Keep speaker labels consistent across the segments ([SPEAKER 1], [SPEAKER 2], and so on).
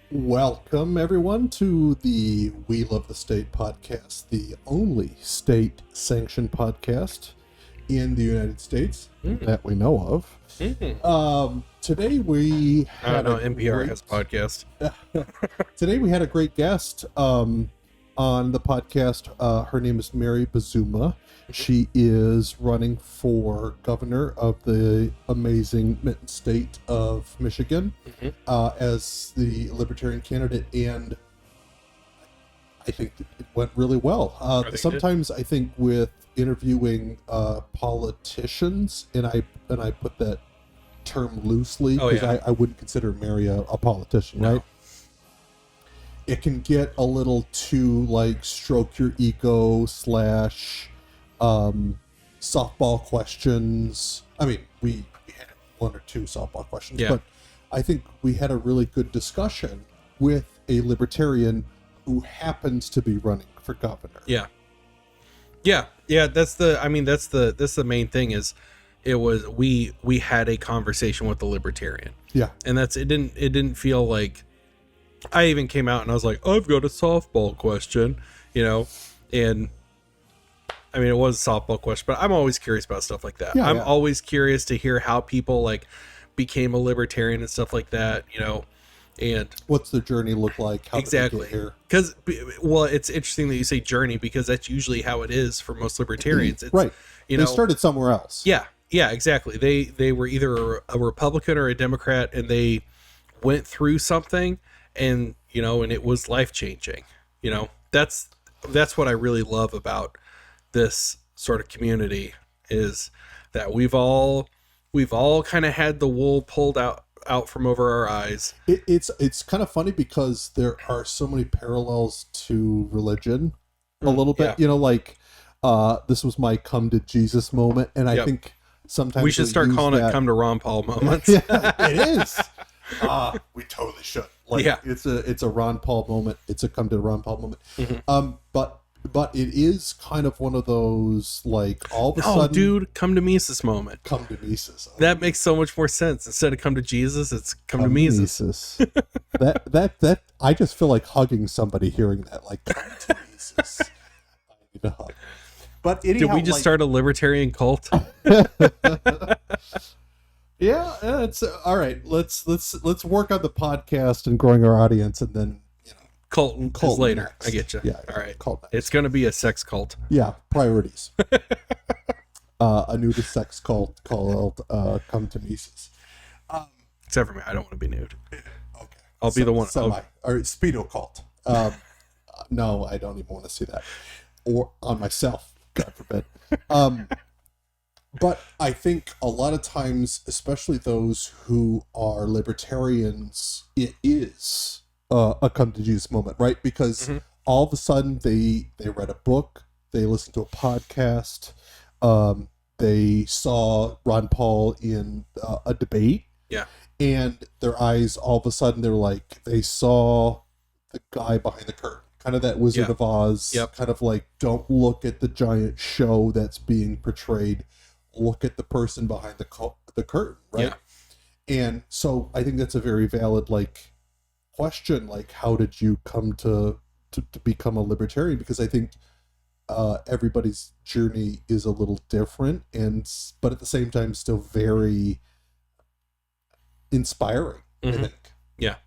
[SPEAKER 1] Welcome, everyone, to the We Love the State podcast, the only state-sanctioned podcast in the United States that we know of. Today we had
[SPEAKER 2] NPR has a podcast.
[SPEAKER 1] Today we had a great guest on the podcast. Her name is Mary Buzuma. She is running for governor of the amazing state of Michigan as the Libertarian candidate, and I think it went really well. Sometimes I think with interviewing politicians, and I put that term loosely because I wouldn't consider Mary a politician, right? It can get a little too like stroke your ego / softball questions. I mean, we had one or two softball questions, but I think we had a really good discussion with a libertarian who happens to be running for governor.
[SPEAKER 2] Yeah. That's the main thing. Is we had a conversation with the libertarian. Yeah, and it didn't feel like I even came out and I was like, I've got a softball question, and I mean, it was a softball question, but I'm always curious about stuff like that. I'm always curious to hear how people like became a libertarian and stuff like that, and
[SPEAKER 1] what's the journey look like? How
[SPEAKER 2] exactly.
[SPEAKER 1] Did they get here?
[SPEAKER 2] Because, it's interesting that you say journey, because that's usually how it is for most libertarians. It's,
[SPEAKER 1] right. They started somewhere else.
[SPEAKER 2] Yeah, exactly. They were either a Republican or a Democrat, and they went through something, and and it was life changing. That's what I really love about this sort of community, is that we've all kind of had the wool pulled out from over our eyes.
[SPEAKER 1] It's kind of funny because there are so many parallels to religion a little bit, this was my come to Jesus moment. And I think sometimes
[SPEAKER 2] we should start calling it come to Ron Paul moments.
[SPEAKER 1] Yeah, it is. We totally should. It's a Ron Paul moment. It's a come to Ron Paul moment. But it is kind of one of those, like, all of a sudden...
[SPEAKER 2] dude, come to Mises moment.
[SPEAKER 1] Come to Mises.
[SPEAKER 2] That makes so much more sense. Instead of come to Jesus, it's come to Mises.
[SPEAKER 1] that I just feel like hugging somebody hearing that, like, come to Mises. I need a hug. But anyhow,
[SPEAKER 2] did we just start a libertarian cult?
[SPEAKER 1] Yeah, it's all right. Let's work on the podcast and growing our audience, and then
[SPEAKER 2] cult later.
[SPEAKER 1] Next.
[SPEAKER 2] I get you.
[SPEAKER 1] Yeah,
[SPEAKER 2] all right.
[SPEAKER 1] Cult next.
[SPEAKER 2] It's going to be a sex cult.
[SPEAKER 1] Yeah, priorities. A nude sex cult called Come to Mises.
[SPEAKER 2] Except for me, I don't want to be nude.
[SPEAKER 1] Okay,
[SPEAKER 2] I'll be the one.
[SPEAKER 1] Or Speedo cult. No, I don't even want to see that, or on myself. God forbid. But I think a lot of times, especially those who are libertarians, it is a come to Jesus moment, right? Because all of a sudden they read a book, they listened to a podcast, they saw Ron Paul in a debate, and their eyes all of a sudden they saw the guy behind the curtain, kind of that Wizard of Oz, kind of like, don't look at the giant show that's being portrayed, look at the person behind the curtain, right? And so I think that's a very valid question, like, how did you come to become a libertarian? Because I think everybody's journey is a little different, but at the same time still very inspiring. I think.
[SPEAKER 2] Yeah,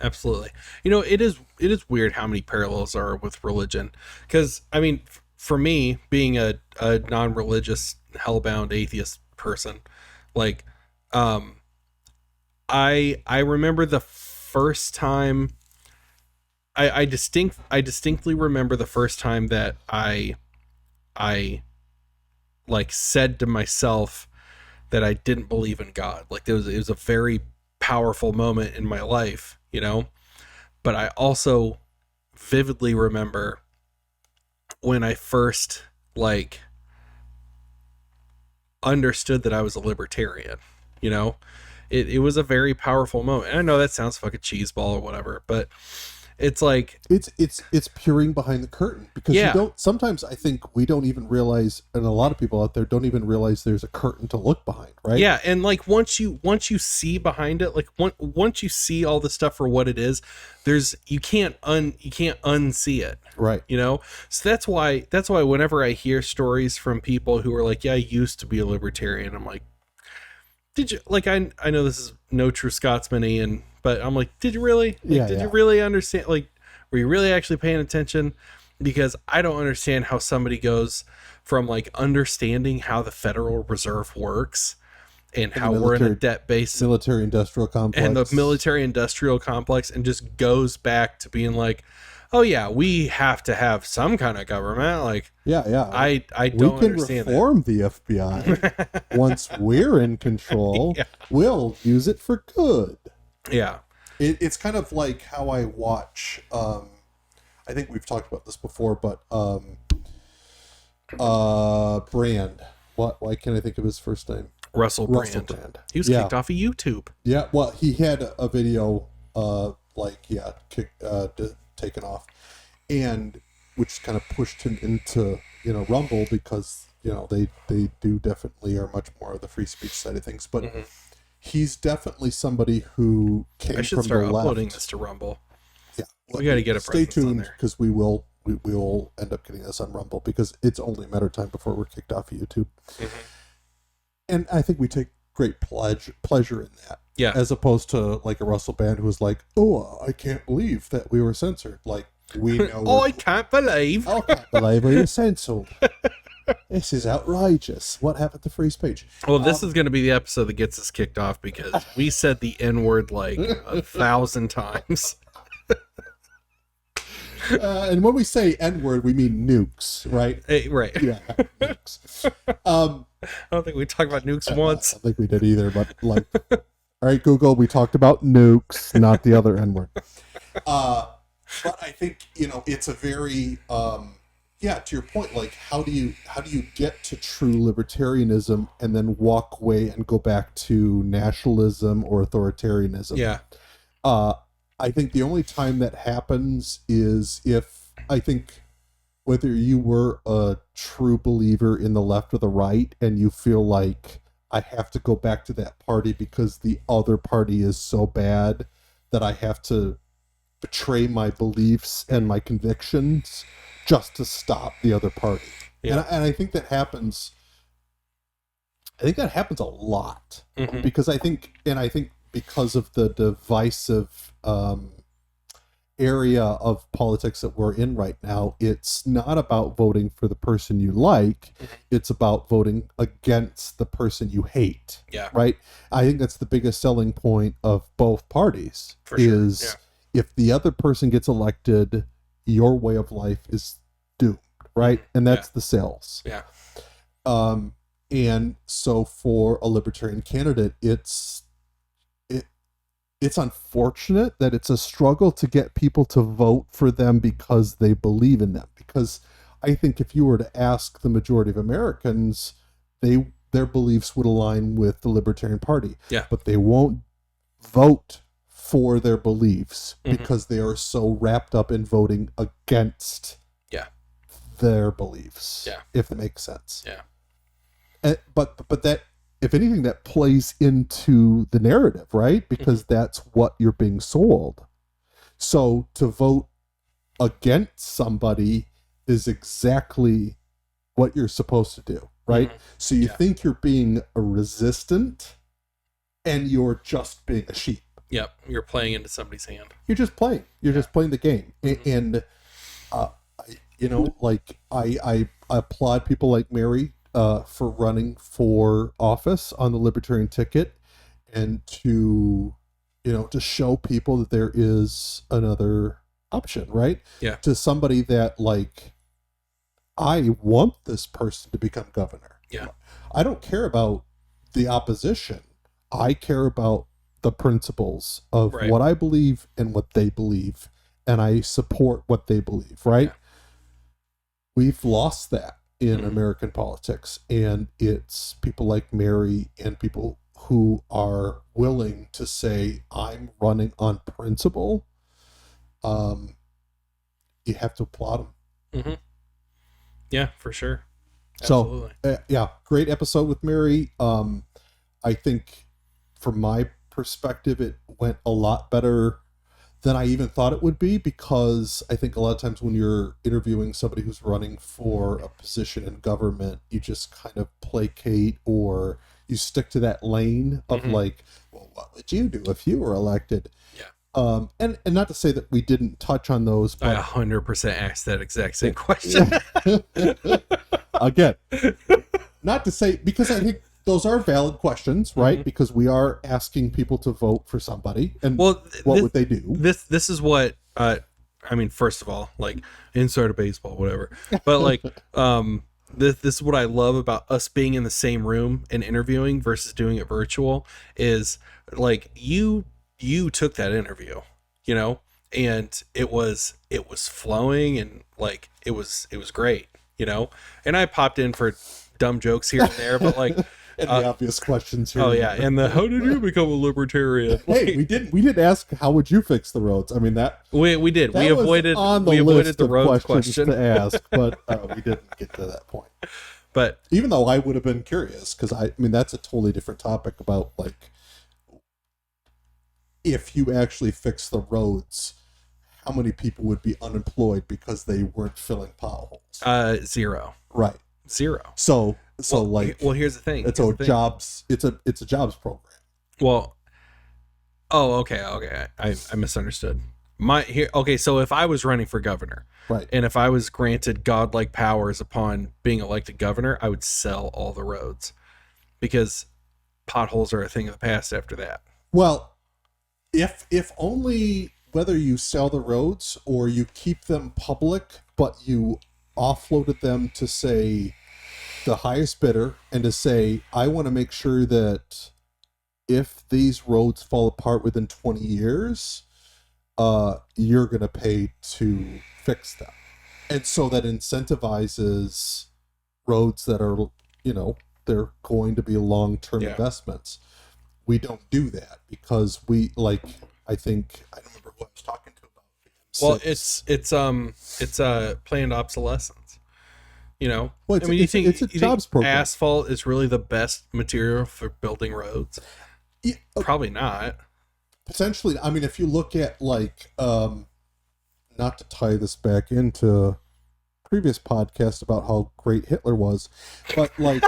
[SPEAKER 2] absolutely. It is weird how many parallels are with religion, because I mean, for me, being a non-religious hellbound atheist person, like, I remember the first time I distinctly remember the first time that I like said to myself that I didn't believe in God. Like, it was a very powerful moment in my life, but I also vividly remember when I first understood that I was a libertarian. It was a very powerful moment. And I know that sounds fucking cheeseball or whatever, but It's like
[SPEAKER 1] it's peering behind the curtain, because you don't, sometimes I think we don't even realize, and a lot of people out there don't even realize there's a curtain to look behind, right?
[SPEAKER 2] Yeah, and like once you see behind it, like once you see all the stuff for what it is, you can't unsee it.
[SPEAKER 1] Right.
[SPEAKER 2] You know? So that's why whenever I hear stories from people who are like, yeah, I used to be a libertarian, I'm like, did you, like, I know this is no true Scotsman, but I'm like, did you really? Like, did you really understand? Like, were you really actually paying attention? Because I don't understand how somebody goes from like understanding how the Federal Reserve works and how we're in a debt-based
[SPEAKER 1] military-industrial complex,
[SPEAKER 2] and the military-industrial complex, and just goes back to being like, oh yeah, we have to have some kind of government. Like, I don't understand.
[SPEAKER 1] We can reform the FBI. Once we're in control, we'll use it for good.
[SPEAKER 2] Yeah.
[SPEAKER 1] It's kind of like how I watch, I think we've talked about this before, but Brand. Why can't I think of his first name?
[SPEAKER 2] Russell Brand. He was kicked off of YouTube.
[SPEAKER 1] Yeah, well, he had a video taken off, and which kind of pushed him into Rumble, because they do definitely are much more of the free speech side of things, but he's definitely somebody who came from the left. I should start uploading
[SPEAKER 2] this to Rumble.
[SPEAKER 1] Yeah,
[SPEAKER 2] we got to get a
[SPEAKER 1] stay tuned, because we will end up getting this on Rumble, because it's only a matter of time before we're kicked off of YouTube. And I think we take great pleasure in that.
[SPEAKER 2] Yeah.
[SPEAKER 1] As opposed to like a Russell Band who was like, oh, I can't believe that we were censored. Like, we know.
[SPEAKER 2] I can't believe
[SPEAKER 1] we were censored. This is outrageous. What happened to free speech?
[SPEAKER 2] Well, this is going to be the episode that gets us kicked off, because we said the N-word like 1,000 times.
[SPEAKER 1] And when we say N-word, we mean nukes, right?
[SPEAKER 2] Right.
[SPEAKER 1] Yeah, nukes.
[SPEAKER 2] I don't think we talked about nukes once.
[SPEAKER 1] I don't think we did either, but like, all right, Google, we talked about nukes, not the other N-word. But I think, it's a very, to your point, like, how do you get to true libertarianism and then walk away and go back to nationalism or authoritarianism?
[SPEAKER 2] Yeah.
[SPEAKER 1] I think the only time that happens is if, I think, whether you were a true believer in the left or the right, and you feel like, I have to go back to that party because the other party is so bad that I have to betray my beliefs and my convictions just to stop the other party. Yeah. And I think that happens. I think that happens a lot, because I think because of the divisive area of politics that we're in right now, it's not about voting for the person you like, it's about voting against the person you hate.
[SPEAKER 2] Yeah.
[SPEAKER 1] Right? I think that's the biggest selling point of both parties. For sure. If the other person gets elected, your way of life is doomed, right? And that's the sales.
[SPEAKER 2] Yeah.
[SPEAKER 1] And so for a libertarian candidate, it's unfortunate that it's a struggle to get people to vote for them because they believe in them. Because I think if you were to ask the majority of Americans, their beliefs would align with the Libertarian Party.
[SPEAKER 2] Yeah.
[SPEAKER 1] But they won't vote for their beliefs because they are so wrapped up in voting against their beliefs.
[SPEAKER 2] Yeah.
[SPEAKER 1] If that makes sense.
[SPEAKER 2] Yeah.
[SPEAKER 1] But that, if anything, that plays into the narrative, right? Because that's what you're being sold. So to vote against somebody is exactly what you're supposed to do, right? So you think you're being a resistant, and you're just being a sheep.
[SPEAKER 2] Yep, you're playing into somebody's hand.
[SPEAKER 1] You're just playing. You're just playing the game. And, I applaud people like Mary for running for office on the Libertarian ticket, and to show people that there is another option, right?
[SPEAKER 2] Yeah.
[SPEAKER 1] To somebody that, like, I want this person to become governor.
[SPEAKER 2] Yeah.
[SPEAKER 1] I don't care about the opposition. I care about the principles of what I believe and what they believe, and I support what they believe, right? Yeah. We've lost that in American politics, and it's people like Mary and people who are willing to say, I'm running on principle you have to applaud them.
[SPEAKER 2] Mm-hmm. Yeah, for sure. Absolutely.
[SPEAKER 1] So, yeah, great episode with Mary. I think from my perspective, it went a lot better than I even thought it would be, because I think a lot of times when you're interviewing somebody who's running for a position in government, you just kind of placate, or you stick to that lane of like, well, what would you do if you were elected?
[SPEAKER 2] Yeah.
[SPEAKER 1] And not to say that we didn't touch on those, but
[SPEAKER 2] I 100% asked that exact same question.
[SPEAKER 1] Again, not to say, because I think those are valid questions, right? Mm-hmm. Because we are asking people to vote for somebody, and what would they do?
[SPEAKER 2] This is what I mean. First of all, like, inside of baseball, whatever. But like, this is what I love about us being in the same room and interviewing versus doing it virtual. Is like you took that interview, you know, and it was flowing, and like it was great, you know. And I popped in for dumb jokes here and there, but like.
[SPEAKER 1] And the obvious questions here.
[SPEAKER 2] Oh yeah, and the how did you become a libertarian?
[SPEAKER 1] Hey, we didn't ask how would you fix the roads. I mean, that
[SPEAKER 2] we did. We avoided the road question
[SPEAKER 1] to ask, but we didn't get to that point.
[SPEAKER 2] But
[SPEAKER 1] even though I would have been curious, because I mean that's a totally different topic about like if you actually fix the roads, how many people would be unemployed because they weren't filling potholes?
[SPEAKER 2] 0.
[SPEAKER 1] Right.
[SPEAKER 2] 0.
[SPEAKER 1] So
[SPEAKER 2] here's the thing.
[SPEAKER 1] It's a jobs program.
[SPEAKER 2] Well, okay. I misunderstood. So if I was running for governor,
[SPEAKER 1] right,
[SPEAKER 2] and if I was granted godlike powers upon being elected governor, I would sell all the roads, because potholes are a thing of the past after that.
[SPEAKER 1] Well, if only whether you sell the roads or you keep them public, but you offloaded them to, say, the highest bidder, and to say, I want to make sure that if these roads fall apart within 20 years, you're going to pay to fix them. And so that incentivizes roads that are, they're going to be long-term investments. We don't do that because I don't remember what I was talking to about.
[SPEAKER 2] Well, it's planned obsolescence. Well,
[SPEAKER 1] it's a jobs program.
[SPEAKER 2] Asphalt is really the best material for building roads? Yeah, probably not.
[SPEAKER 1] Potentially. I mean, if you look at not to tie this back into previous podcast about how great Hitler was, but like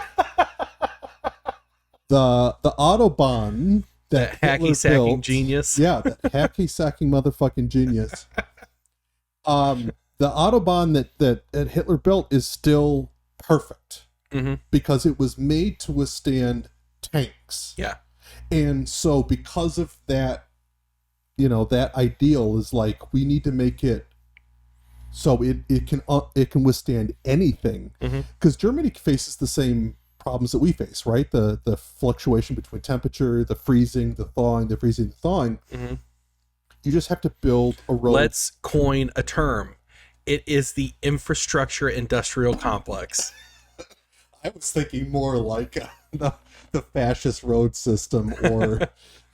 [SPEAKER 1] the Autobahn that
[SPEAKER 2] hacky sacking genius.
[SPEAKER 1] Yeah, that hacky sacking motherfucking genius. The Autobahn that Hitler built is still perfect, because it was made to withstand tanks.
[SPEAKER 2] Yeah.
[SPEAKER 1] And so because of that, that ideal is like, we need to make it so it can withstand anything. Because Germany faces the same problems that we face, right? The fluctuation between temperature, the freezing, the thawing, the freezing, the thawing. You just have to build a road.
[SPEAKER 2] Let's coin a term. It is the infrastructure industrial complex.
[SPEAKER 1] I was thinking more like the fascist road system, or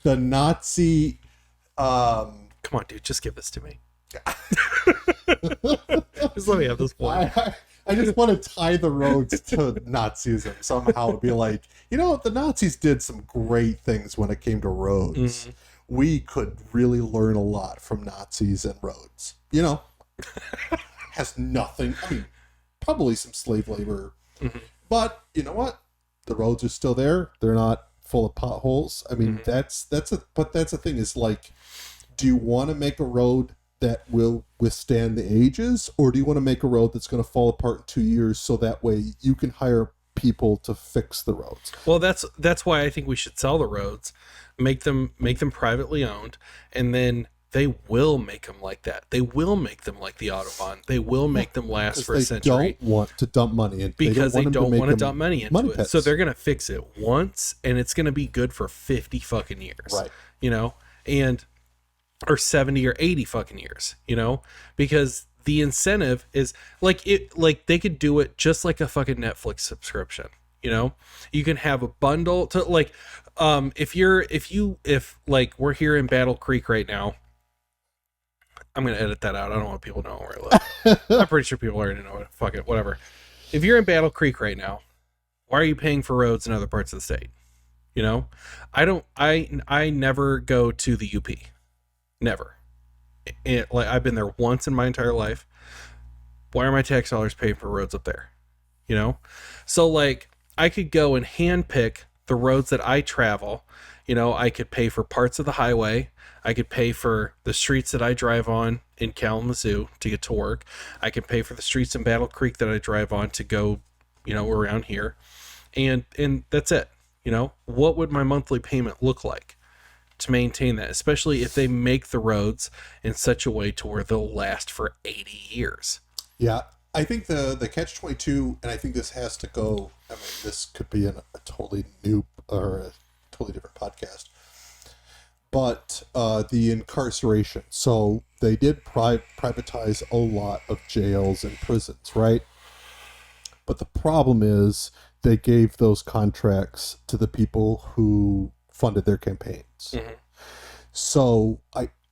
[SPEAKER 1] the Nazi.
[SPEAKER 2] Come on, dude, just give this to me. Just let me have this point.
[SPEAKER 1] I just want to tie the roads to Nazism somehow. It'd be like, the Nazis did some great things when it came to roads. We could really learn a lot from Nazis and roads. Has nothing. I mean, probably some slave labor, but you know what? The roads are still there. They're not full of potholes. I mean, that's the thing, is like, do you want to make a road that will withstand the ages, or do you want to make a road that's going to fall apart in 2 years, so that way you can hire people to fix the roads?
[SPEAKER 2] Well, that's why I think we should sell the roads, make them privately owned, and then they will make them like that. They will make them like the Autobahn. They will make them last for a century.
[SPEAKER 1] They don't want to dump money into it.
[SPEAKER 2] Because they don't want to dump money into it. So they're going to fix it once, and it's going to be good for 50 fucking years.
[SPEAKER 1] Right.
[SPEAKER 2] Or 70 or 80 fucking years, because the incentive is like they could do it just like a fucking Netflix subscription. You can have a bundle to like, if we're here in Battle Creek right now, I'm gonna edit that out. I don't want people to know where I live. I'm pretty sure people already know it. Fuck it, whatever. If you're in Battle Creek right now, why are you paying for roads in other parts of the state? You know, I never go to the UP. Never. Like, I've been there once in my entire life. Why are my tax dollars paying for roads up there? You know? So, like, I could go and handpick the roads that I travel. You know, I could pay for parts of the highway. I could pay for the streets that I drive on in Kalamazoo to get to work. I could pay for the streets in Battle Creek that I drive on to go, you know, around here. And that's it. You know, what would my monthly payment look like to maintain that, especially if they make the roads in such a way to where they'll last for 80 years?
[SPEAKER 1] Yeah, I think the catch-22, and I think this has to go, I mean, this could be a totally new or a totally different podcast, but the incarceration. So they did privatize a lot of jails and prisons, right? But the problem is they gave those contracts to the people who funded their campaigns. Mm-hmm. So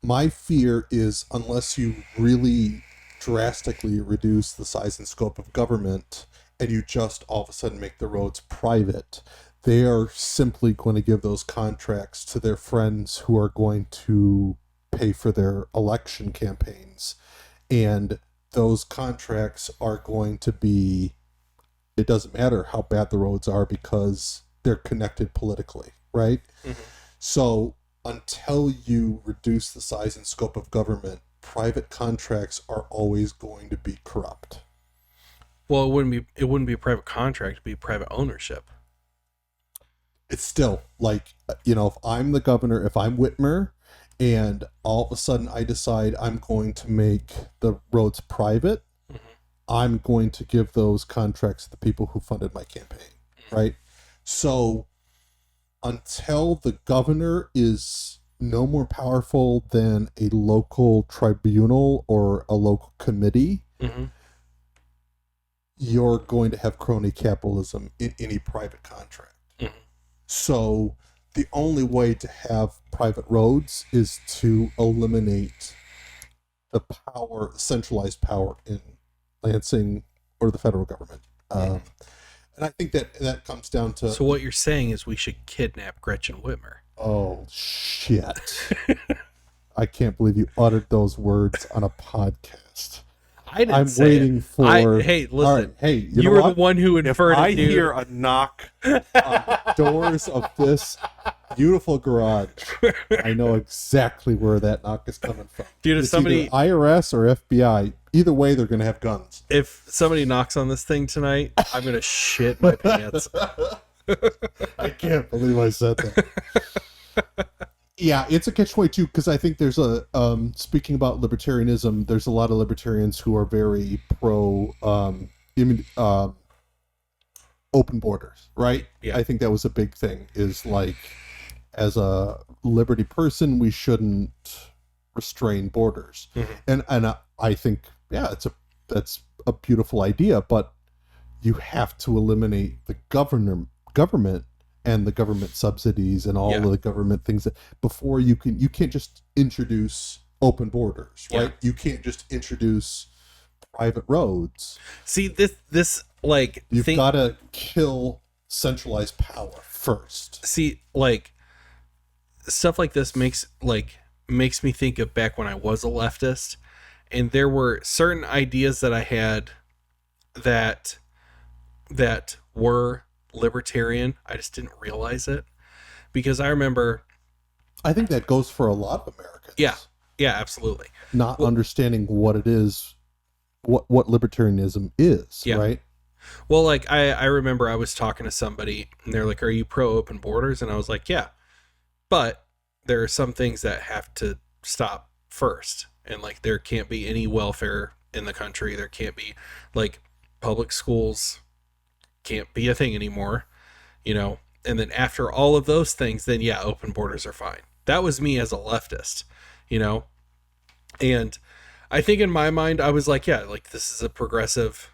[SPEAKER 1] my fear is, unless you really drastically reduce the size and scope of government and you just all of a sudden make the roads private, they are simply going to give those contracts to their friends who are going to pay for their election campaigns. And those contracts are going to be, it doesn't matter how bad the roads are because they're connected politically, right? Mm-hmm. So until you reduce the size and scope of government, private contracts are always going to be corrupt.
[SPEAKER 2] Well, it wouldn't be a private contract, it'd be private ownership.
[SPEAKER 1] It's still like, you know, if I'm the governor, if I'm Whitmer, and all of a sudden I decide I'm going to make the roads private, mm-hmm. I'm going to give those contracts to the people who funded my campaign, mm-hmm. right? So until the governor is no more powerful than a local tribunal or a local committee, mm-hmm. you're going to have crony capitalism in any private contract. Mm-hmm. So the only way to have private roads is to eliminate the power, centralized power in Lansing or the federal government. Mm-hmm. And I think that comes down to...
[SPEAKER 2] So what you're saying is we should kidnap Gretchen Whitmer.
[SPEAKER 1] Oh, shit. I can't believe you uttered those words on a podcast.
[SPEAKER 2] I didn't say waiting
[SPEAKER 1] it. For...
[SPEAKER 2] Hey, listen.
[SPEAKER 1] Right, hey,
[SPEAKER 2] you were the one who inferred
[SPEAKER 3] it, dude. I hear a knock
[SPEAKER 1] on the doors of this beautiful garage, I know exactly where that knock is coming from.
[SPEAKER 2] Dude, if somebody...
[SPEAKER 1] IRS or FBI, either way, they're going to have guns.
[SPEAKER 2] If somebody knocks on this thing tonight, I'm going to shit my pants.
[SPEAKER 1] I can't believe I said that. Yeah, it's a catch-22 because I think there's a speaking about libertarianism, there's a lot of libertarians who are very pro open borders, right?
[SPEAKER 2] Yeah.
[SPEAKER 1] I think that was a big thing, is like, as a liberty person, we shouldn't restrain borders. Mm-hmm. And I think, yeah, that's a beautiful idea, but you have to eliminate the government and the government subsidies and all of the government things before you can't just introduce open borders, right? Yeah. You can't just introduce private roads.
[SPEAKER 2] See, this like,
[SPEAKER 1] you've got to kill centralized power first.
[SPEAKER 2] See, like, stuff like this makes me think of back when I was a leftist, and there were certain ideas that I had that were libertarian. I just didn't realize it, because I remember,
[SPEAKER 1] I think that goes for a lot of Americans.
[SPEAKER 2] Yeah, absolutely.
[SPEAKER 1] Not understanding what it is, what libertarianism is, right?
[SPEAKER 2] Well, like, I remember I was talking to somebody and they're like, "Are you pro open borders?" And I was like, "Yeah, but there are some things that have to stop first, and like, there can't be any welfare in the country. There can't be, like, public schools can't be a thing anymore, you know, and then after all of those things, then yeah, open borders are fine." That was me as a leftist, you know, and I think in my mind, I was like, yeah, like, this is a progressive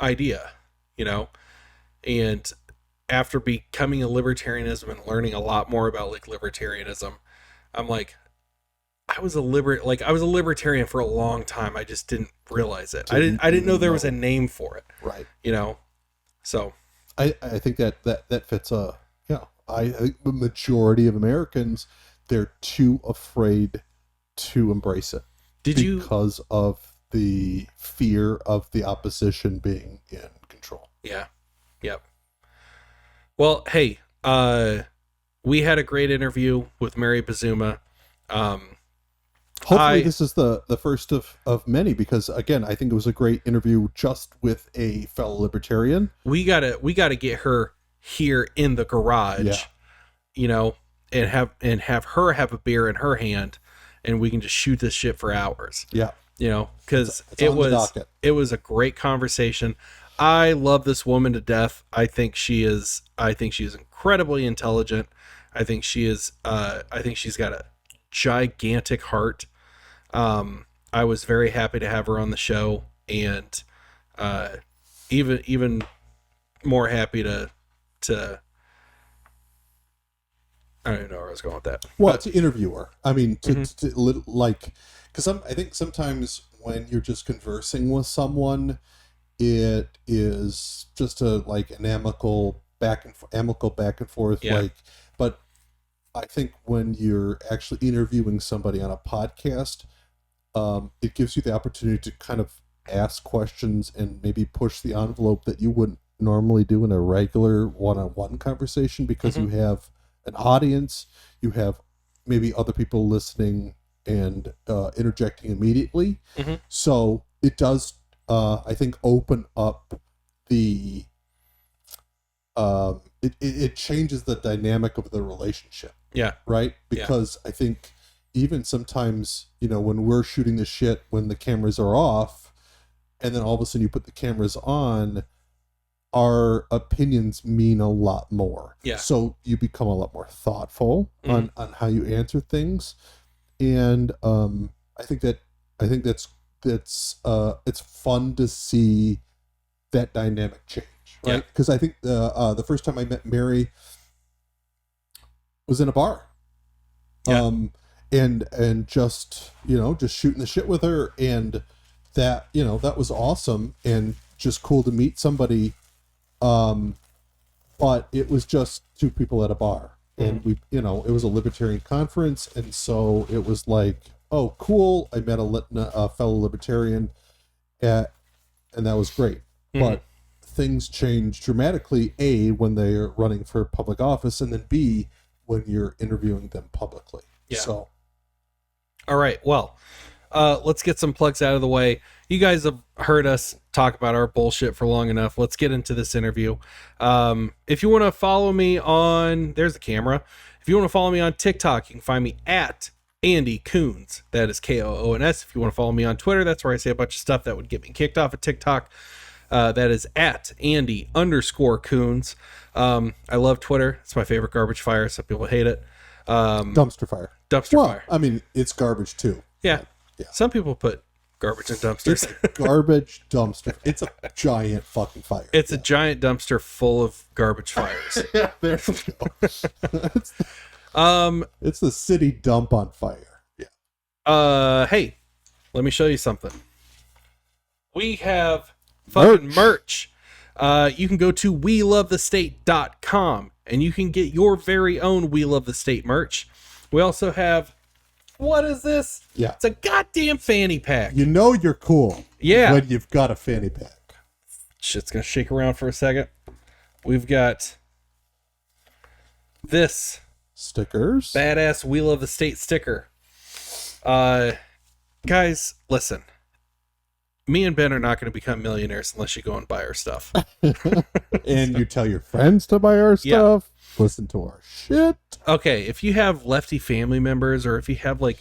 [SPEAKER 2] idea, you know, and after becoming a libertarianism and learning a lot more about, like, libertarianism, I'm like, I was a libertarian for a long time. I just didn't realize it. I didn't know there was a name for it.
[SPEAKER 1] Right.
[SPEAKER 2] So
[SPEAKER 1] I think that fits I think the majority of Americans, they're too afraid to embrace it. Because of the fear of the opposition being in control.
[SPEAKER 2] Yeah. Yep. Well, hey, we had a great interview with Mary Buzuma.
[SPEAKER 1] Hopefully this is the first of many, because again, I think it was a great interview just with a fellow libertarian.
[SPEAKER 2] We gotta get her here in the garage, and have her have a beer in her hand, and we can just shoot this shit for hours.
[SPEAKER 1] Yeah.
[SPEAKER 2] Because it was a great conversation. I love this woman to death. I think she is incredibly intelligent. I think she's got a gigantic heart. I was very happy to have her on the show, and even more happy to I don't even know where I was going with that.
[SPEAKER 1] Well, to interview her. I mean, because I think sometimes when you're just conversing with someone, it is just an amicable back and forth.
[SPEAKER 2] Yeah.
[SPEAKER 1] But I think when you're actually interviewing somebody on a podcast, it gives you the opportunity to kind of ask questions and maybe push the envelope that you wouldn't normally do in a regular one-on-one conversation, because you have an audience, you have maybe other people listening and interjecting immediately. So it does, I think, open up the it changes the dynamic of the relationship.
[SPEAKER 2] Yeah.
[SPEAKER 1] Right? Because I think even sometimes, when we're shooting the shit when the cameras are off, and then all of a sudden you put the cameras on, our opinions mean a lot more.
[SPEAKER 2] Yeah.
[SPEAKER 1] So you become a lot more thoughtful on how you answer things. And I think that's it's fun to see that dynamic change, right? Because I think the first time I met Mary was in a bar. And just shooting the shit with her, and that was awesome and just cool to meet somebody. But it was just two people at a bar, and we, it was a libertarian conference. And so it was like, oh, cool. I met a fellow libertarian, and that was great. But things change dramatically, A, when they're running for public office, and then B, when you're interviewing them publicly.
[SPEAKER 2] Yeah.
[SPEAKER 1] So.
[SPEAKER 2] All right. Well, let's get some plugs out of the way. You guys have heard us talk about our bullshit for long enough. Let's get into this interview. If you want to follow me on, there's the camera. If you want to follow me on TikTok, you can find me at Andy Coons. That is Koons. If you want to follow me on Twitter, that's where I say a bunch of stuff that would get me kicked off of TikTok. That is at Andy_Coons. I love Twitter. It's my favorite garbage fire. Some people hate it.
[SPEAKER 1] Dumpster fire.
[SPEAKER 2] Fire.
[SPEAKER 1] I mean, it's garbage too.
[SPEAKER 2] Yeah. Some people put garbage in dumpsters.
[SPEAKER 1] It's a garbage dumpster. It's a giant fucking fire.
[SPEAKER 2] It's a giant dumpster full of garbage fires.
[SPEAKER 1] Yeah, there you go. It's the city dump on fire. Yeah.
[SPEAKER 2] Hey, let me show you something. We have fucking merch. You can go to welovethestate.com and you can get your very own We Love the State merch. We also have, what is this?
[SPEAKER 1] Yeah.
[SPEAKER 2] It's a goddamn fanny pack.
[SPEAKER 1] You know you're cool.
[SPEAKER 2] Yeah.
[SPEAKER 1] When you've got a fanny pack.
[SPEAKER 2] Shit's gonna shake around for a second. We've got this
[SPEAKER 1] stickers.
[SPEAKER 2] Badass We Love the State sticker. Guys, listen. Me and Ben are not going to become millionaires unless you go and buy our stuff.
[SPEAKER 1] And you tell your friends to buy our stuff. Yeah. Listen to our shit.
[SPEAKER 2] Okay, if you have lefty family members, or if you have like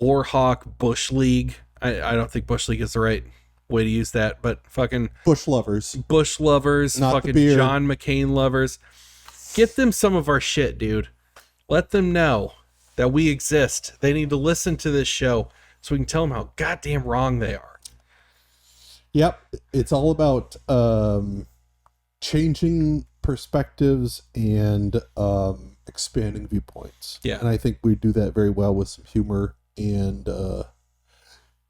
[SPEAKER 2] Warhawk Bush League, I don't think Bush League is the right way to use that, but fucking
[SPEAKER 1] Bush lovers,
[SPEAKER 2] not fucking John McCain lovers, get them some of our shit, dude. Let them know that we exist. They need to listen to this show so we can tell them how goddamn wrong they are.
[SPEAKER 1] Yep, it's all about changing perspectives and expanding viewpoints.
[SPEAKER 2] Yeah,
[SPEAKER 1] and I think we do that very well with some humor And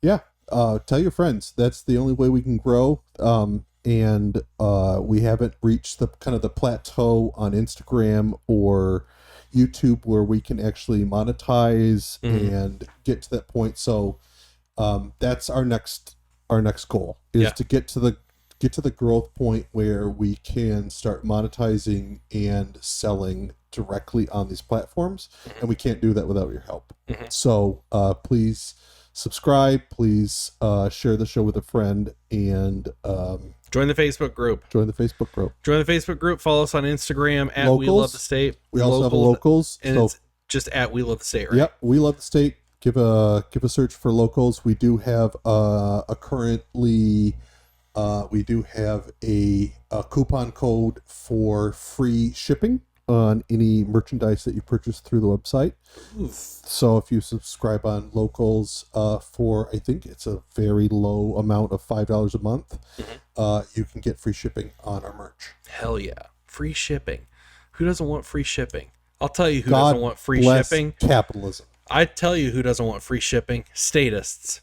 [SPEAKER 1] yeah, tell your friends. That's the only way we can grow. And we haven't reached the kind of the plateau on Instagram or YouTube where we can actually monetize and get to that point. So that's our next goal is to get to the growth point where we can start monetizing and selling directly on these platforms, and we can't do that without your help. So please subscribe, please share the show with a friend, and
[SPEAKER 2] join the Facebook group. Follow us on Instagram at
[SPEAKER 1] Locals.
[SPEAKER 2] We Love the State.
[SPEAKER 1] We also have a Locals,
[SPEAKER 2] and it's just at We Love the State, right?
[SPEAKER 1] Yep, We Love the State. Give a search for Locals. We do have a coupon code for free shipping on any merchandise that you purchase through the website. Ooh. So if you subscribe on Locals for, I think it's a very low amount of $5 a month, you can get free shipping on our merch.
[SPEAKER 2] Hell yeah. Free shipping. Who doesn't want free shipping? I'll tell you who doesn't want free shipping.
[SPEAKER 1] Capitalism.
[SPEAKER 2] I tell you who doesn't want free shipping. Statists.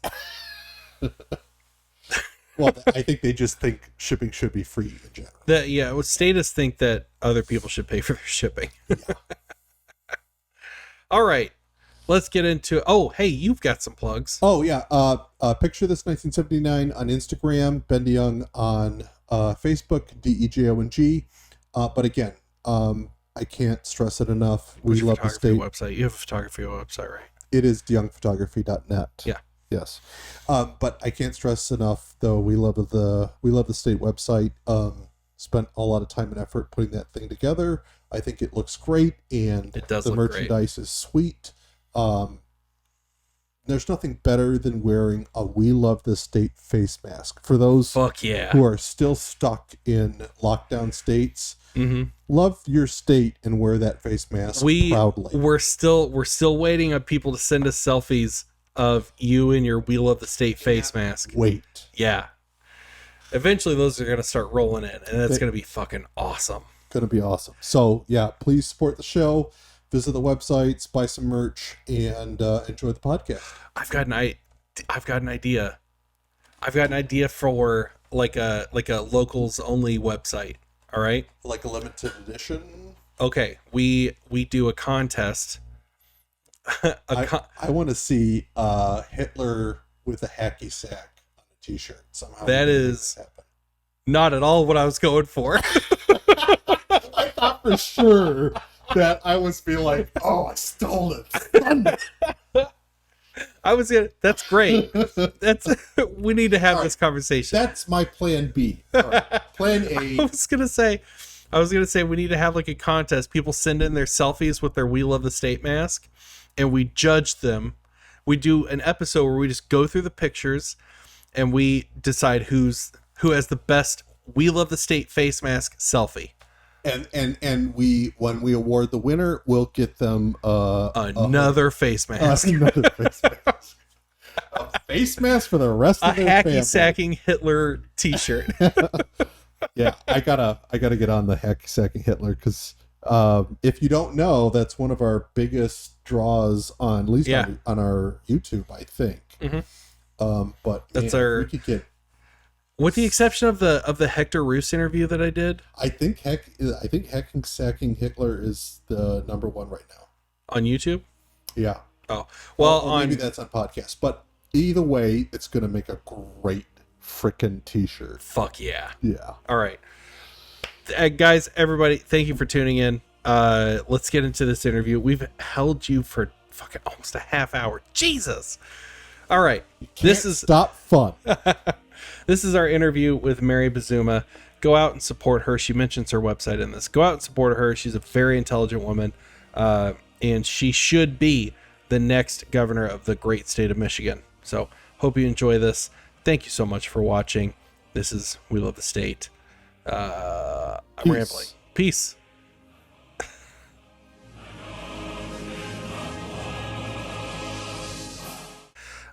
[SPEAKER 1] Well, I think they just think shipping should be free in general.
[SPEAKER 2] Statists think that other people should pay for their shipping.
[SPEAKER 1] Yeah.
[SPEAKER 2] All right. Let's get into... Oh, hey, you've got some plugs.
[SPEAKER 1] Oh, yeah. Picture This 1979 on Instagram. Ben DeJong on Facebook. DeJong. But again, I can't stress it enough. We love the state.
[SPEAKER 2] Website. You have a photography website, right?
[SPEAKER 1] It is DeJongPhotography.net.
[SPEAKER 2] Yeah.
[SPEAKER 1] Yes. But I can't stress enough, though, we love the state website. Spent a lot of time and effort putting that thing together. I think it looks great, and
[SPEAKER 2] it does.
[SPEAKER 1] The merchandise is sweet. There's nothing better than wearing a We Love the State face mask. For those who are still stuck in lockdown states, love your state and wear that face mask proudly.
[SPEAKER 2] We're still waiting on people to send us selfies of you and your We Love the State face mask.
[SPEAKER 1] Wait.
[SPEAKER 2] Yeah. Eventually those are going to start rolling in, and that's going to be fucking awesome.
[SPEAKER 1] Going to be awesome. So, yeah, please support the show. Visit the websites, buy some merch, and enjoy the podcast.
[SPEAKER 2] I've got an idea. I've got an idea for like a locals only website. All right?
[SPEAKER 1] Like a limited edition?
[SPEAKER 2] Okay, we do a contest.
[SPEAKER 1] I want to see Hitler with a hacky sack on a t-shirt somehow.
[SPEAKER 2] That is not at all what I was going for.
[SPEAKER 1] I thought for sure that I was be like, oh, I stole it.
[SPEAKER 2] That's great. We need to have this conversation.
[SPEAKER 1] That's my plan B. Right. Plan A.
[SPEAKER 2] I was gonna say we need to have like a contest. People send in their selfies with their We Love the State mask, and we judge them. We do an episode where we just go through the pictures and we decide who has the best We Love the State face mask selfie.
[SPEAKER 1] And when we award the winner, we'll get them
[SPEAKER 2] another face mask.
[SPEAKER 1] Another face mask. A face mask for the rest of their family. A
[SPEAKER 2] hacky sacking Hitler t-shirt.
[SPEAKER 1] Yeah, I gotta get on the hacky sacking Hitler, because if you don't know, that's one of our biggest draws on, at least on our YouTube, I think. But
[SPEAKER 2] that's
[SPEAKER 1] we could get,
[SPEAKER 2] with the exception of the Hector Roos interview that I did.
[SPEAKER 1] I think hacky sacking Hitler is the number one right now
[SPEAKER 2] on YouTube.
[SPEAKER 1] Yeah.
[SPEAKER 2] Oh well,
[SPEAKER 1] maybe that's on podcast, but either way, it's gonna make a great frickin' t-shirt.
[SPEAKER 2] Fuck yeah.
[SPEAKER 1] Yeah.
[SPEAKER 2] All right, guys, everybody, thank you for tuning in. Let's get into this interview. We've held you for fucking almost a half hour. Jesus. All right. This is
[SPEAKER 1] stop fun.
[SPEAKER 2] This is our interview with Mary Buzuma. Go out and support her. She mentions her website in this. Go out and support her. She's a very intelligent woman, and she should be the next governor of the great state of Michigan. So hope you enjoy this. Thank you so much for watching. This is We Love the State. I'm rambling. Peace.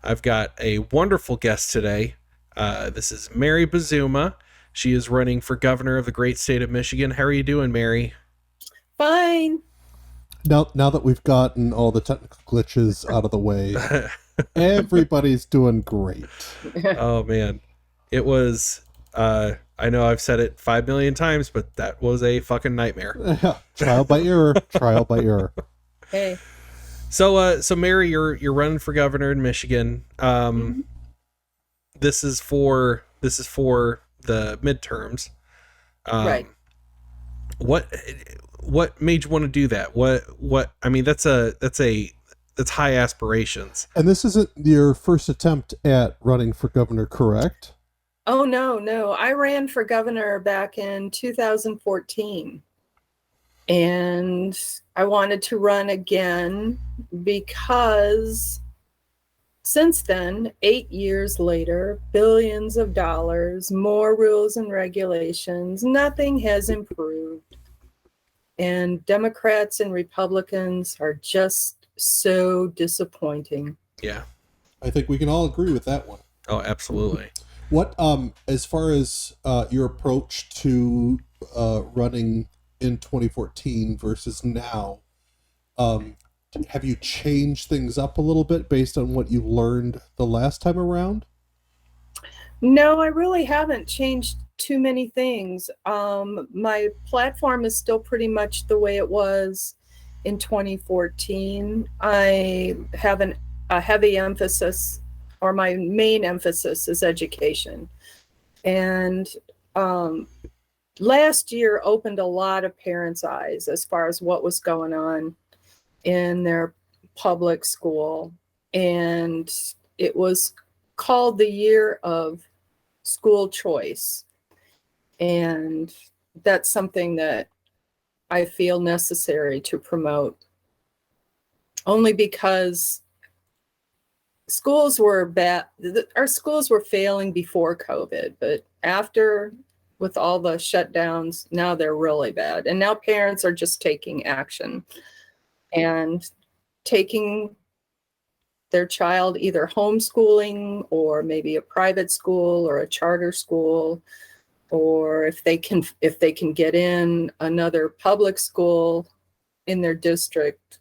[SPEAKER 2] I've got a wonderful guest today. This is Mary Buzuma. She is running for governor of the great state of Michigan. How are you doing, Mary?
[SPEAKER 3] Fine.
[SPEAKER 1] Now that we've gotten all the technical glitches out of the way, everybody's doing great.
[SPEAKER 2] Oh man, it was. I know I've said it 5 million times, but that was a fucking nightmare.
[SPEAKER 1] Trial by error. Trial by error.
[SPEAKER 3] Hey.
[SPEAKER 2] So Mary, you're running for governor in Michigan. This is for the midterms.
[SPEAKER 3] Right.
[SPEAKER 2] What made you want to do that? What I mean, that's high aspirations.
[SPEAKER 1] And this isn't your first attempt at running for governor, correct?
[SPEAKER 3] Oh, no. I ran for governor back in 2014. And I wanted to run again because since then, 8 years later, billions of dollars, more rules and regulations, nothing has improved. And Democrats and Republicans are just so disappointing.
[SPEAKER 2] Yeah.
[SPEAKER 1] I think we can all agree with that one.
[SPEAKER 2] Oh, absolutely.
[SPEAKER 1] What, as far as your approach to running in 2014 versus now, have you changed things up a little bit based on what you learned the last time around?
[SPEAKER 3] No, I really haven't changed too many things. My platform is still pretty much the way it was in 2014. I have a heavy emphasis, or my main emphasis is education. And last year opened a lot of parents' eyes as far as what was going on in their public school. And it was called the year of school choice. And that's something that I feel necessary to promote, only because schools were bad. Our schools were failing before COVID, but after, with all the shutdowns, now they're really bad. And now parents are just taking action and taking their child either homeschooling or maybe a private school or a charter school, or if they can get in another public school in their district,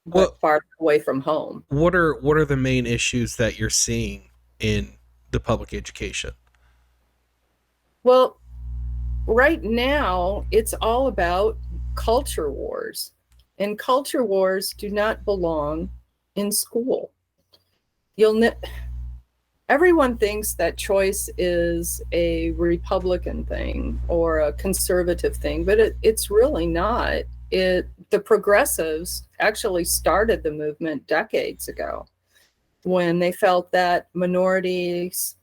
[SPEAKER 3] but far away from home.
[SPEAKER 2] What are the main issues that you're seeing in the public education?
[SPEAKER 3] Well, right now it's all about culture wars, and culture wars do not belong in school. Everyone thinks that choice is a Republican thing or a conservative thing, but it's really not. The progressives actually started the movement decades ago when they felt that minorities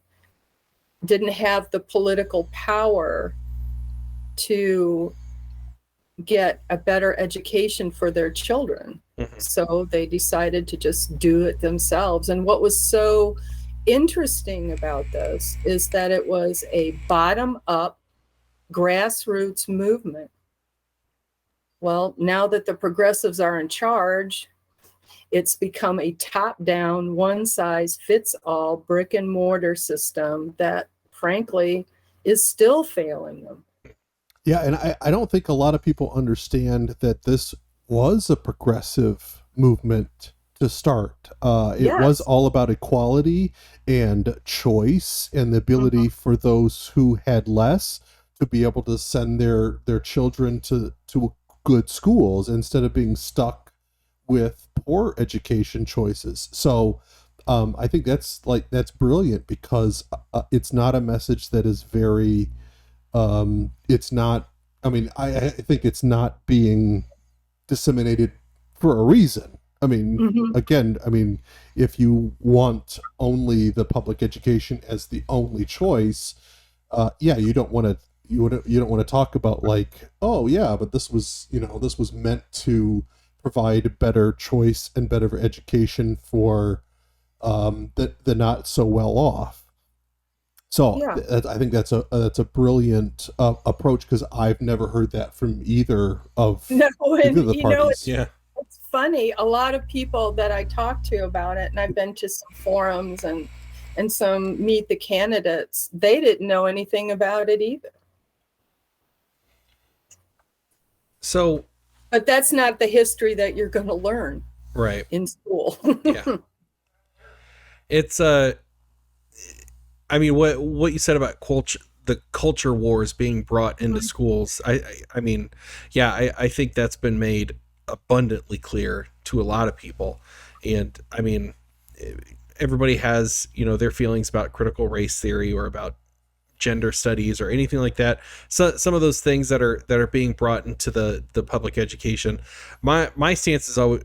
[SPEAKER 3] didn't have the political power to get a better education for their children. Mm-hmm. So they decided to just do it themselves. And what was so interesting about this is that it was a bottom-up grassroots movement. Well, now that the progressives are in charge, it's become a top-down, one-size-fits-all brick and mortar system that, frankly, is still failing them.
[SPEAKER 1] Yeah, and I don't think a lot of people understand that this was a progressive movement to start. It was all about equality and choice and the ability for those who had less to be able to send their children to good schools instead of being stuck with poor education choices. So I think that's brilliant, because it's not a message that is very it's not, I mean, I think it's not being disseminated for a reason. I mean, again, I mean, if you want only the public education as the only choice, you don't want to talk about like, oh yeah, but this was meant to provide better choice and better education for the not so well off. So I think that's a brilliant approach, because I've never heard that from either of the parties.
[SPEAKER 3] It's funny. A lot of people that I talk to about it, and I've been to some forums and some Meet the Candidates, they didn't know anything about it either.
[SPEAKER 2] So
[SPEAKER 3] But that's not the history that you're going to learn
[SPEAKER 2] right
[SPEAKER 3] in school.
[SPEAKER 2] Yeah. It's I mean, what you said about the culture wars being brought into schools, I mean, yeah, I think that's been made abundantly clear to a lot of people. And I mean, everybody has, their feelings about critical race theory or about gender studies or anything like that. So some of those things that are being brought into the public education. My stance is always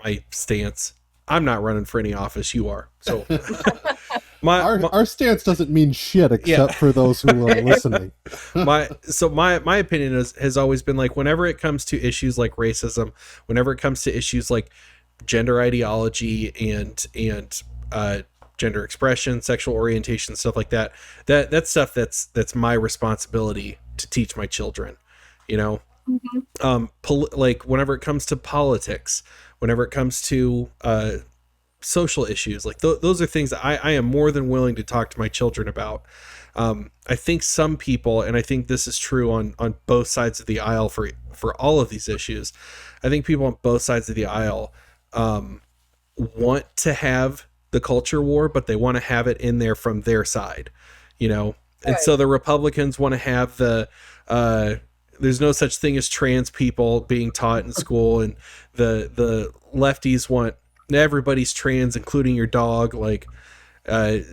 [SPEAKER 2] my stance. I'm not running for any office. You are. So
[SPEAKER 1] our stance doesn't mean shit except for those who are listening.
[SPEAKER 2] my opinion has always been like, whenever it comes to issues like racism, whenever it comes to issues like gender ideology and gender expression, sexual orientation, stuff like that's stuff that's my responsibility to teach my children, like whenever it comes to politics, whenever it comes to social issues, like those are things that I am more than willing to talk to my children about. I think some people, and I think this is true on both sides of the aisle for all of these issues, I think people on both sides of the aisle want to have the culture war, but they want to have it in there from their side, and right. So the Republicans want to have the there's no such thing as trans people being taught in school, and the lefties want everybody's trans, including your dog. Like they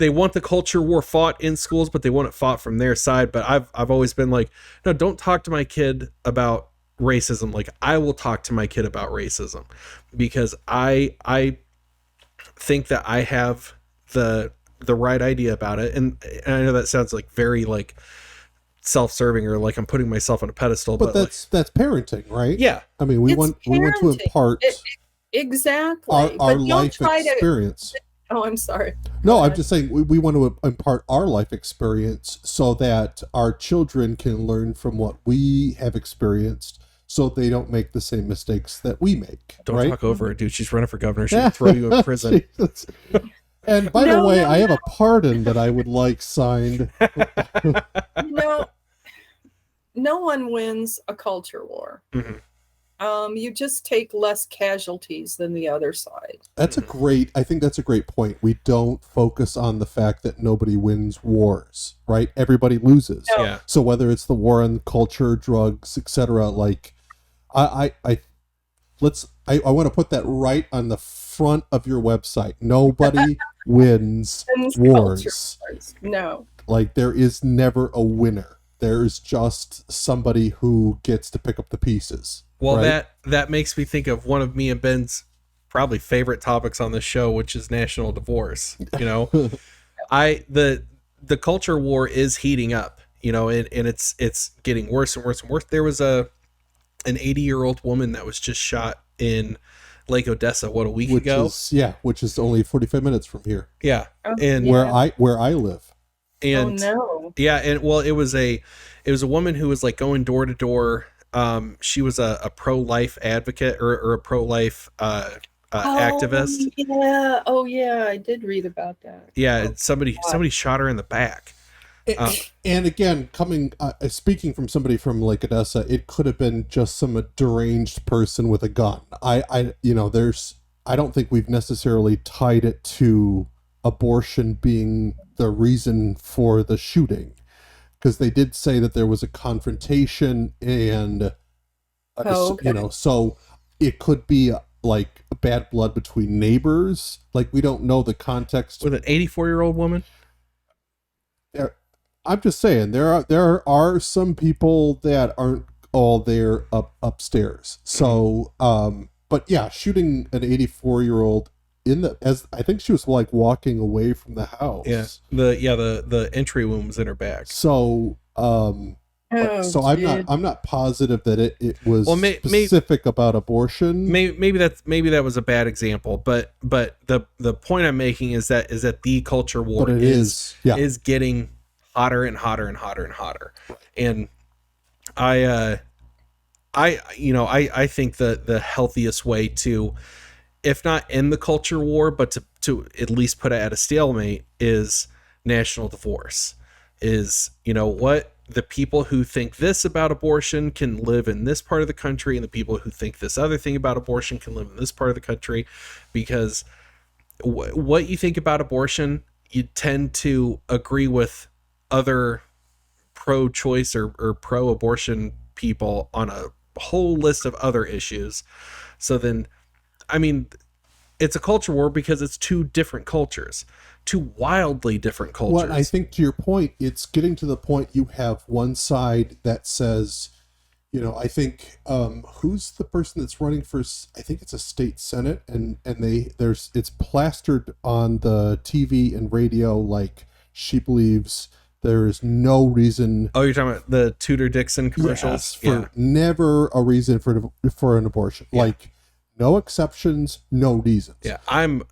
[SPEAKER 2] want the culture war fought in schools, but they want it fought from their side. But I've always been like, no, don't talk to my kid about racism. Like, I will talk to my kid about racism, because I think that I have the right idea about it. And I know that sounds like very like self-serving, or like I'm putting myself on a pedestal,
[SPEAKER 1] but that's parenting, right?
[SPEAKER 2] Yeah.
[SPEAKER 1] I mean, we want to impart
[SPEAKER 3] exactly
[SPEAKER 1] our life experience.
[SPEAKER 3] Oh, I'm sorry.
[SPEAKER 1] No, I'm just saying we want to impart our life experience so that our children can learn from what we have experienced, so they don't make the same mistakes that we make.
[SPEAKER 2] Don't talk over her, dude. She's running for governor. She'll throw you in prison.
[SPEAKER 1] And by the way, I have a pardon that I would like signed.
[SPEAKER 3] No one wins a culture war.
[SPEAKER 2] Mm-hmm.
[SPEAKER 3] You just take less casualties than the other side.
[SPEAKER 1] I think that's a great point. We don't focus on the fact that nobody wins wars, right? Everybody loses.
[SPEAKER 3] No.
[SPEAKER 2] Yeah.
[SPEAKER 1] So whether it's the war on culture, drugs, etc., like I want to put that right on the front of your website. Nobody wins wars.
[SPEAKER 3] No.
[SPEAKER 1] Like, there is never a winner. There's just somebody who gets to pick up the pieces.
[SPEAKER 2] Well,
[SPEAKER 1] right?
[SPEAKER 2] that makes me think of one of me and Ben's probably favorite topics on this show, which is national divorce. The culture war is heating up, and it's getting worse and worse and worse. There was an 80-year-old woman that was just shot in Lake Odessa, a week ago?
[SPEAKER 1] Which is only 45 minutes from here.
[SPEAKER 2] Yeah.
[SPEAKER 3] And
[SPEAKER 1] where I live.
[SPEAKER 2] And yeah, and well, it was a woman who was like going door to door. She was a pro-life advocate or a pro-life activist.
[SPEAKER 3] Yeah. Oh yeah, I did read about that.
[SPEAKER 2] Yeah, somebody shot her in the back.
[SPEAKER 1] And again, speaking from somebody from Lake Odessa, it could have been just some deranged person with a gun. I don't think we've necessarily tied it to abortion being the reason for the shooting, because they did say that there was a confrontation and so it could be like bad blood between neighbors. Like, we don't know the context.
[SPEAKER 2] With an 84-year-old woman?
[SPEAKER 1] I'm just saying, there are some people that aren't all there upstairs. So, but yeah, shooting an 84-year-old as I think she was like walking away from the house.
[SPEAKER 2] Yeah, the entry wound was in her back.
[SPEAKER 1] So, I'm not positive that it was specific about abortion.
[SPEAKER 2] Maybe that was a bad example, but the point I'm making is that the culture war is getting hotter and hotter and hotter and hotter. And I think the healthiest way to, if not end the culture war, but to at least put it at a stalemate, is national divorce. Is, the people who think this about abortion can live in this part of the country, and the people who think this other thing about abortion can live in this part of the country, because what you think about abortion, you tend to agree with other pro-choice or pro-abortion people on a whole list of other issues. So then, I mean, it's a culture war because it's two different cultures, two wildly different cultures.
[SPEAKER 1] Well, I think to your point, it's getting to the point you have one side that says, you know, I think who's the person that's running for? I think it's a state senate, and it's plastered on the TV and radio like she believes there is no reason.
[SPEAKER 2] Oh, you're talking about the Tudor Dixon commercials?
[SPEAKER 1] Yes, never a reason for an abortion. Yeah. Like no exceptions, no reasons.
[SPEAKER 2] Yeah, I'm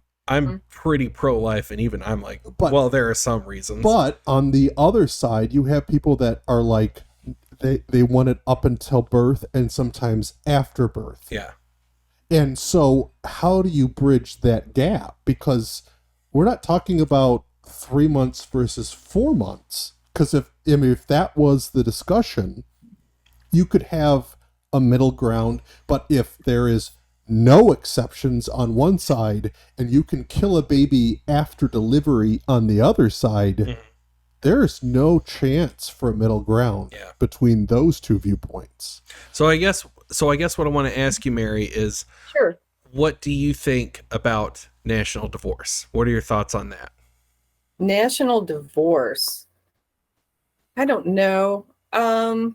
[SPEAKER 2] pretty pro-life, and even I'm like, well, there are some reasons.
[SPEAKER 1] But on the other side, you have people that are like, they want it up until birth and sometimes after birth.
[SPEAKER 2] Yeah. And
[SPEAKER 1] so how do you bridge that gap? Because we're not talking about 3 months versus 4 months. Because if that was the discussion, you could have a middle ground. But if there is no exceptions on one side and you can kill a baby after delivery on the other side, there's no chance for a middle ground between those two viewpoints.
[SPEAKER 2] So I guess what I want to ask you, Mary, is
[SPEAKER 3] sure.
[SPEAKER 2] What do you think about national divorce? What are your thoughts on that?
[SPEAKER 3] National divorce. I don't know. I'd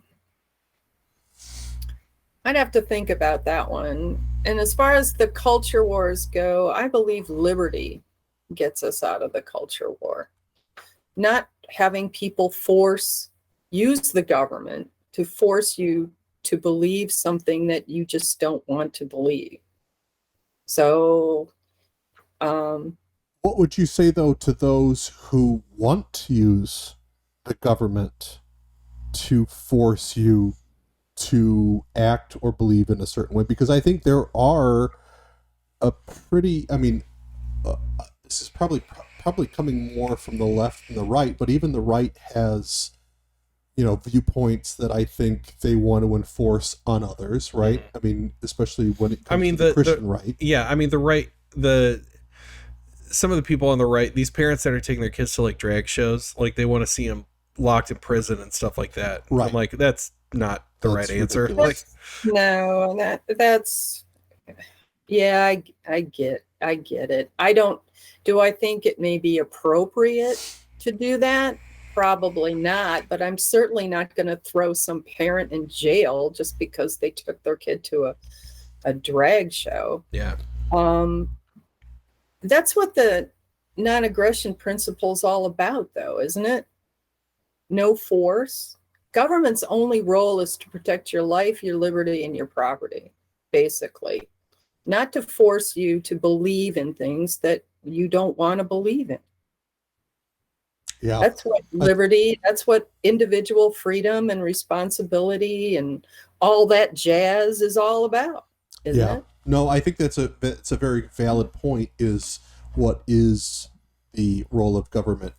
[SPEAKER 3] have to think about that one. And as far as the culture wars go, I believe liberty gets us out of the culture war. Not having people use the government to force you to believe something that you just don't want to believe. So,
[SPEAKER 1] what would you say though to those who want to use the government to force you to act or believe in a certain way? Because I think there are this is probably coming more from the left than the right, but even the right has, viewpoints that I think they want to enforce on others, right? I mean, especially when it comes to the Christian right.
[SPEAKER 2] Yeah, I mean, the right, some of the people on the right, these parents that are taking their kids to like drag shows, like they want to see them locked in prison and stuff like that. Right. I'm like, that's not the right answer. Like,
[SPEAKER 3] no, that's yeah, I get it. Do I think it may be appropriate to do that? Probably not, but I'm certainly not going to throw some parent in jail just because they took their kid to a drag show.
[SPEAKER 2] Yeah.
[SPEAKER 3] That's what the non-aggression principle is all about, though, isn't it? No force. Government's only role is to protect your life, your liberty, and your property, basically. Not to force you to believe in things that you don't want to believe in.
[SPEAKER 1] Yeah.
[SPEAKER 3] That's what liberty, that's what individual freedom and responsibility and all that jazz is all about, isn't it?
[SPEAKER 1] No, I think that's a very valid point, is what is the role of government.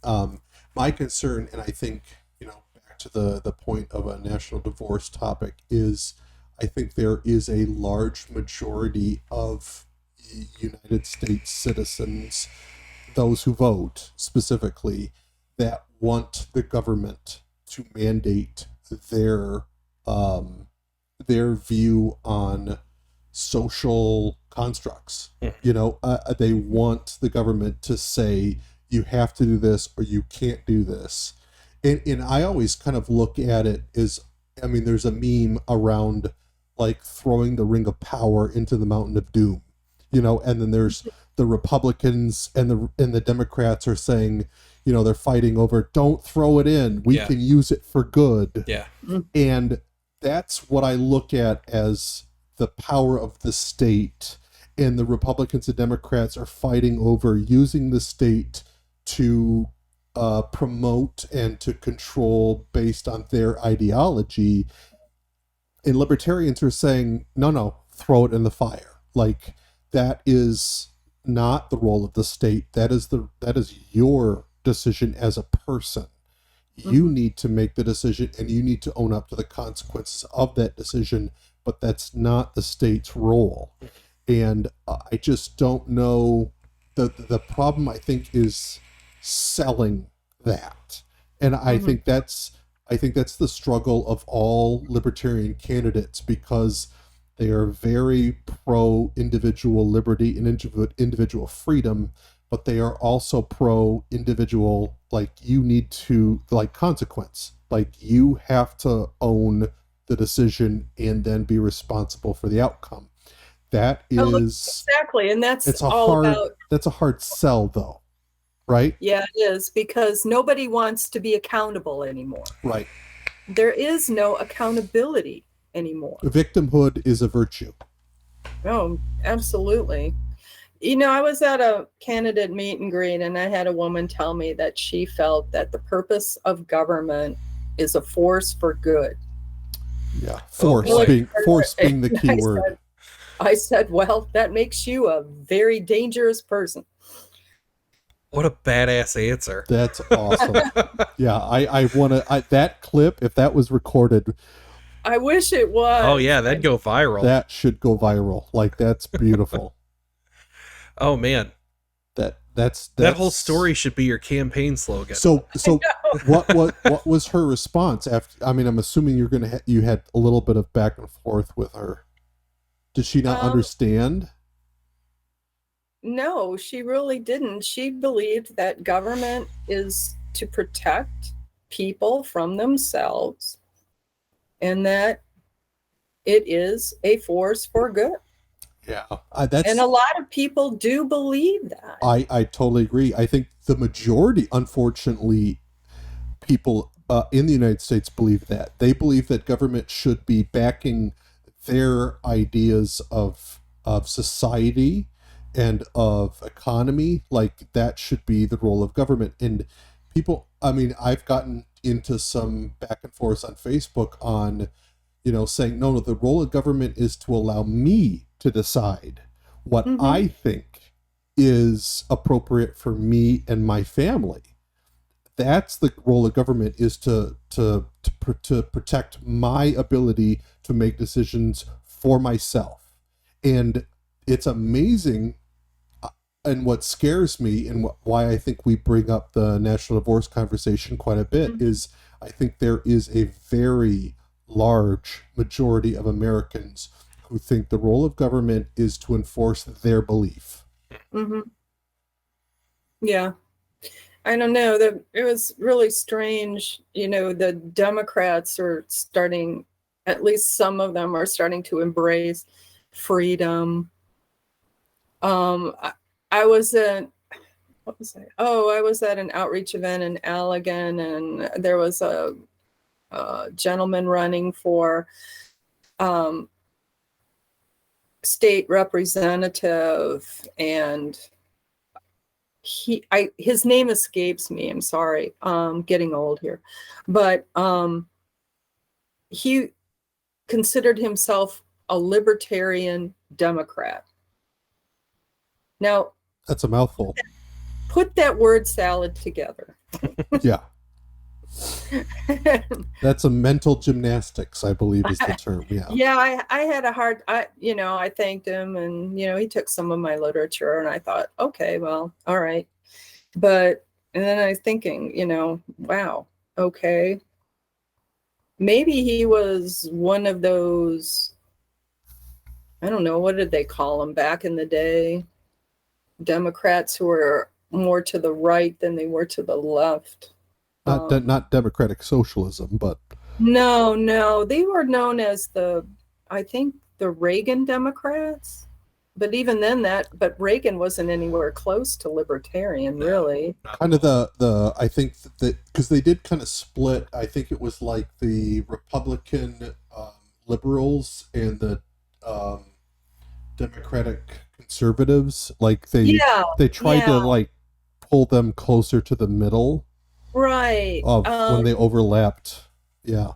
[SPEAKER 1] My concern, and I think, back to the point of a national divorce topic, is I think there is a large majority of United States citizens, those who vote specifically, that want the government to mandate their view on social constructs. They want the government to say, you have to do this or you can't do this. And I always kind of look at it as, there's a meme around like throwing the ring of power into the mountain of doom, and then there's the Republicans and the Democrats are saying, they're fighting over, don't throw it in. We can use it for good.
[SPEAKER 2] Yeah.
[SPEAKER 1] And that's what I look at as the power of the state. And the Republicans and Democrats are fighting over using the state to promote and to control based on their ideology. And libertarians are saying, no, throw it in the fire. Like, that is not the role of the state. That is your decision as a person. You need to make the decision, and you need to own up to the consequences of that decision, but that's not the state's role. And I just don't know. The problem, I think, is selling that. And I think that's the struggle of all libertarian candidates, because they are very pro individual liberty and individual freedom, but they are also pro individual, like, you need to, like, consequence. Like, you have to own the decision and then be responsible for the outcome. That is
[SPEAKER 3] exactly, and that's all about.
[SPEAKER 1] That's a hard sell, though, right?
[SPEAKER 3] Yeah, it is, because nobody wants to be accountable anymore.
[SPEAKER 1] Right.
[SPEAKER 3] There is no accountability anymore.
[SPEAKER 1] Victimhood is a virtue.
[SPEAKER 3] Oh, absolutely. I was at a candidate meet and greet, and I had a woman tell me that she felt that the purpose of government is a force for good.
[SPEAKER 1] Yeah, force being the key word.
[SPEAKER 3] I said, well, that makes you a very dangerous person.
[SPEAKER 2] What a badass answer.
[SPEAKER 1] That's awesome. Yeah, I want to, that clip, if that was recorded.
[SPEAKER 3] I wish it was.
[SPEAKER 2] Oh, yeah, that'd go viral.
[SPEAKER 1] That should go viral. Like, that's beautiful.
[SPEAKER 2] Oh, man.
[SPEAKER 1] That's
[SPEAKER 2] that whole story should be your campaign slogan.
[SPEAKER 1] So what was her response after? I mean, I'm assuming you had a little bit of back and forth with her. Did she not understand?
[SPEAKER 3] No, she really didn't. She believed that government is to protect people from themselves, and that it is a force for good.
[SPEAKER 1] Yeah,
[SPEAKER 3] and a lot of people do believe that.
[SPEAKER 1] I totally agree. I think the majority, unfortunately, people in the United States believe that. They believe that government should be backing their ideas of society and of economy. Like, that should be the role of government. And people, I mean, I've gotten into some back and forth on Facebook on, saying, no, the role of government is to allow me to decide what I think is appropriate for me and my family. That's the role of government, is to protect my ability to make decisions for myself. And it's amazing, and what scares me, and why I think we bring up the national divorce conversation quite a bit, is I think there is a very large majority of Americans who think the role of government is to enforce their belief.
[SPEAKER 3] Yeah. I don't know. It was really strange. The Democrats are starting, at least some of them are starting to embrace freedom. I was at, what was I? Oh, I was at an outreach event in Allegan, and there was a gentleman running for state representative, and his name escapes me. I'm sorry. Getting old here. But he considered himself a libertarian Democrat. Now,
[SPEAKER 1] that's a mouthful.
[SPEAKER 3] Put that word salad together.
[SPEAKER 1] Yeah. That's a mental gymnastics, I believe, is the term. Yeah.
[SPEAKER 3] Yeah, I had a hard, I thanked him, and, he took some of my literature, and I thought, okay, well, all right. And then I was thinking, wow, okay. Maybe he was one of those, I don't know, what did they call them back in the day? Democrats who were more to the right than they were to the left.
[SPEAKER 1] Not democratic socialism, but
[SPEAKER 3] no, they were known as I think the Reagan Democrats. But even then, but Reagan wasn't anywhere close to libertarian, really.
[SPEAKER 1] Kind of I think that because they did kind of split. I think it was like the Republican liberals and the Democratic conservatives. Like they tried to like pull them closer to the middle.
[SPEAKER 3] Right.
[SPEAKER 1] When they overlapped. Yeah.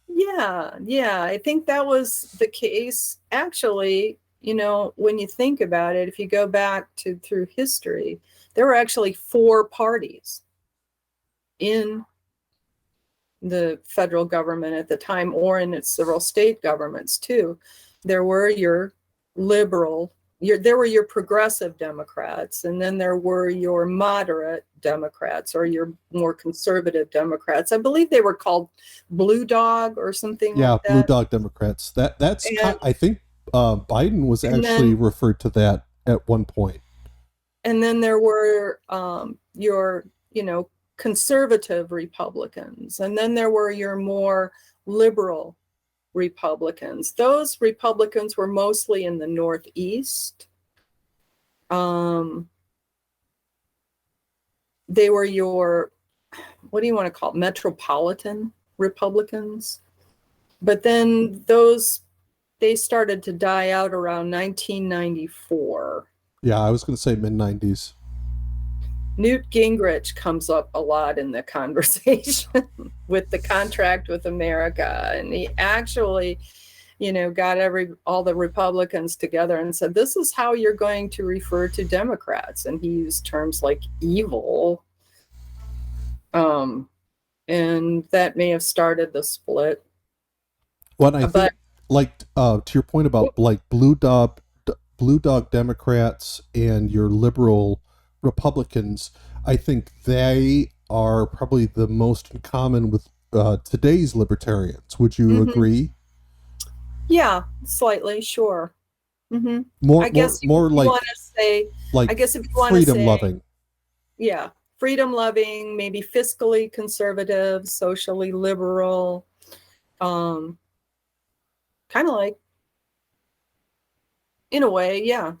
[SPEAKER 3] Yeah. I think that was the case. Actually, when you think about it, if you go back through history, there were actually 4 parties in the federal government at the time, or in its several state governments too. There were your liberal, there were your progressive Democrats, and then there were your moderate Democrats or your more conservative Democrats. I believe they were called Blue Dog or something like that.
[SPEAKER 1] Yeah, Blue Dog Democrats. I think Biden was actually referred to that at one point.
[SPEAKER 3] And then there were your, conservative Republicans, and then there were your more liberal Republicans. Those Republicans were mostly in the Northeast. They were your, what do you want to call it, metropolitan Republicans. But then they started to die out around 1994.
[SPEAKER 1] Yeah, I was going to say mid-90s.
[SPEAKER 3] Newt Gingrich comes up a lot in the conversation with the contract with America. And he actually, got all the Republicans together and said, this is how you're going to refer to Democrats. And he used terms like evil. And that may have started the split.
[SPEAKER 1] Well, I think, to your point about Blue Dog Democrats and your liberal Republicans, I think they are probably the most in common with today's libertarians. Would you agree?
[SPEAKER 3] Yeah, slightly, sure. Mm-hmm.
[SPEAKER 1] More
[SPEAKER 3] if you want to say,
[SPEAKER 1] freedom loving.
[SPEAKER 3] Yeah, freedom loving, maybe fiscally conservative, socially liberal, kind of like, in a way, yeah.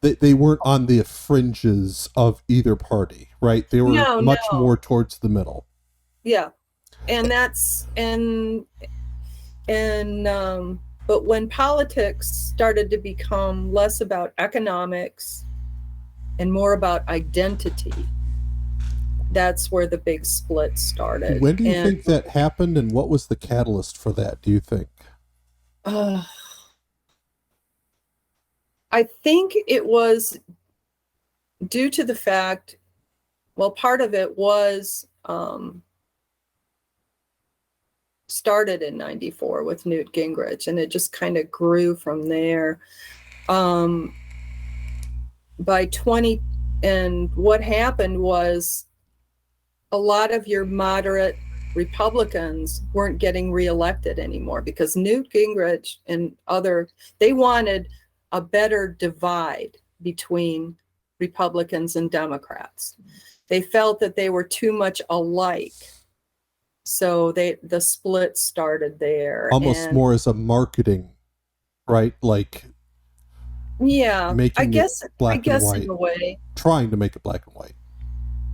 [SPEAKER 1] They weren't on the fringes of either party, right? They were much more towards the middle.
[SPEAKER 3] Yeah, and but when politics started to become less about economics and more about identity, that's where the big split started.
[SPEAKER 1] When do you think that happened, and what was the catalyst for that, do you think?
[SPEAKER 3] I think it was due to the fact, part of it was started in 94 with Newt Gingrich, and it just kind of grew from there. And what happened was a lot of your moderate Republicans weren't getting reelected anymore because Newt Gingrich and they wanted a better divide between Republicans and Democrats. They felt that they were too much alike. So the split started there.
[SPEAKER 1] Almost more as a marketing, right?
[SPEAKER 3] Yeah,
[SPEAKER 1] making
[SPEAKER 3] I guess
[SPEAKER 1] and white.
[SPEAKER 3] In a way.
[SPEAKER 1] Trying to make it black and white.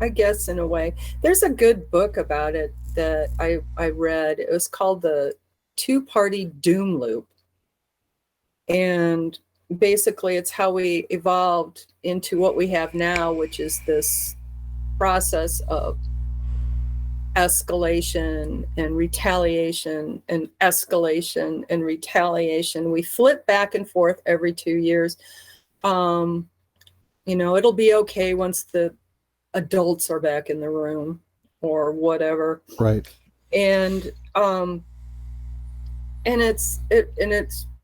[SPEAKER 3] I guess in a way. There's a good book about it that I read. It was called The Two-Party Doom Loop. And basically it's how we evolved into what we have now, which is this process of escalation and retaliation and escalation and retaliation. We flip back and forth every 2 years. It'll be okay once the adults are back in the room or whatever.
[SPEAKER 1] Right.
[SPEAKER 3] And it's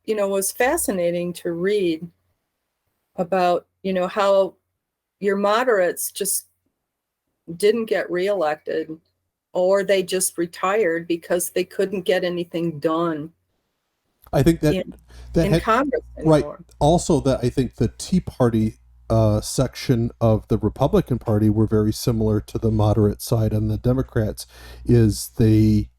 [SPEAKER 3] was fascinating to read about, how your moderates just didn't get reelected, or they just retired because they couldn't get anything done.
[SPEAKER 1] I think that
[SPEAKER 3] in Congress anymore.
[SPEAKER 1] Right. Also, that I think the Tea Party section of the Republican Party were very similar to the moderate side, and the Democrats is they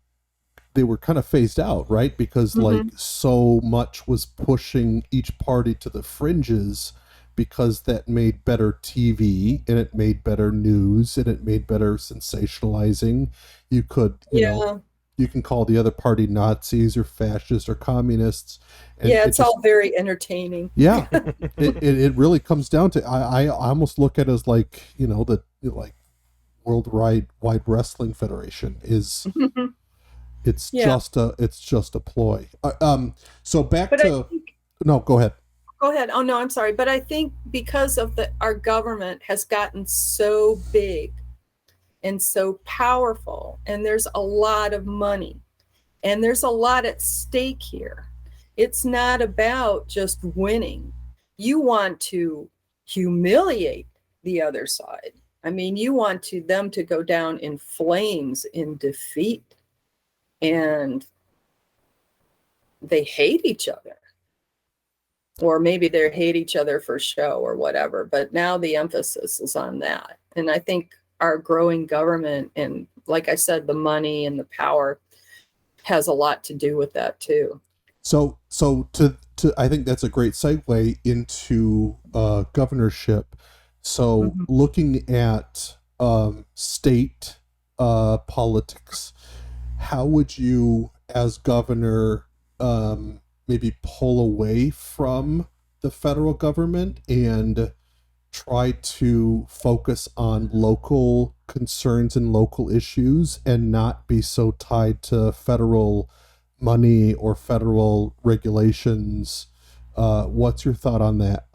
[SPEAKER 1] were kind of phased out, right? Because so much was pushing each party to the fringes, because that made better TV and it made better news and it made better sensationalizing. You could, you can call the other party Nazis or fascists or communists.
[SPEAKER 3] And it's all very entertaining.
[SPEAKER 1] Yeah, it really comes down to, I almost look at it as the Worldwide Wrestling Federation is. It's just a ploy. So back to no, go ahead.
[SPEAKER 3] Go ahead. Oh no, I'm sorry, but I think because of our government has gotten so big and so powerful, and there's a lot of money, and there's a lot at stake here. It's not about just winning. You want to humiliate the other side. I mean, you want them to go down in flames, in defeat, and they hate each other. Or maybe they hate each other for show or whatever, but now the emphasis is on that. And I think our growing government and, like I said, the money and the power has a lot to do with that too.
[SPEAKER 1] So to I think that's a great segue into governorship. So looking at state politics, how would you, as governor, maybe pull away from the federal government and try to focus on local concerns and local issues and not be so tied to federal money or federal regulations? What's your thoughts on that?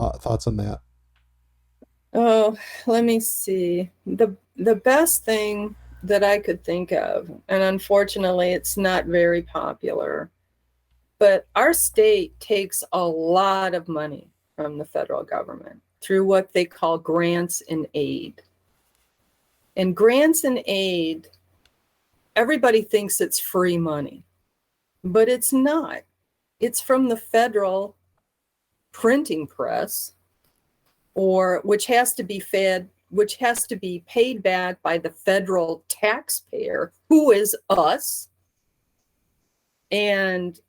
[SPEAKER 3] Oh, let me see. The best thing that I could think of, and unfortunately it's not very popular, but our state takes a lot of money from the federal government through what they call grants and aid. And grants and aid, everybody thinks it's free money, but it's not. It's from the federal printing press, or which has to be paid back by the federal taxpayer, who is us. And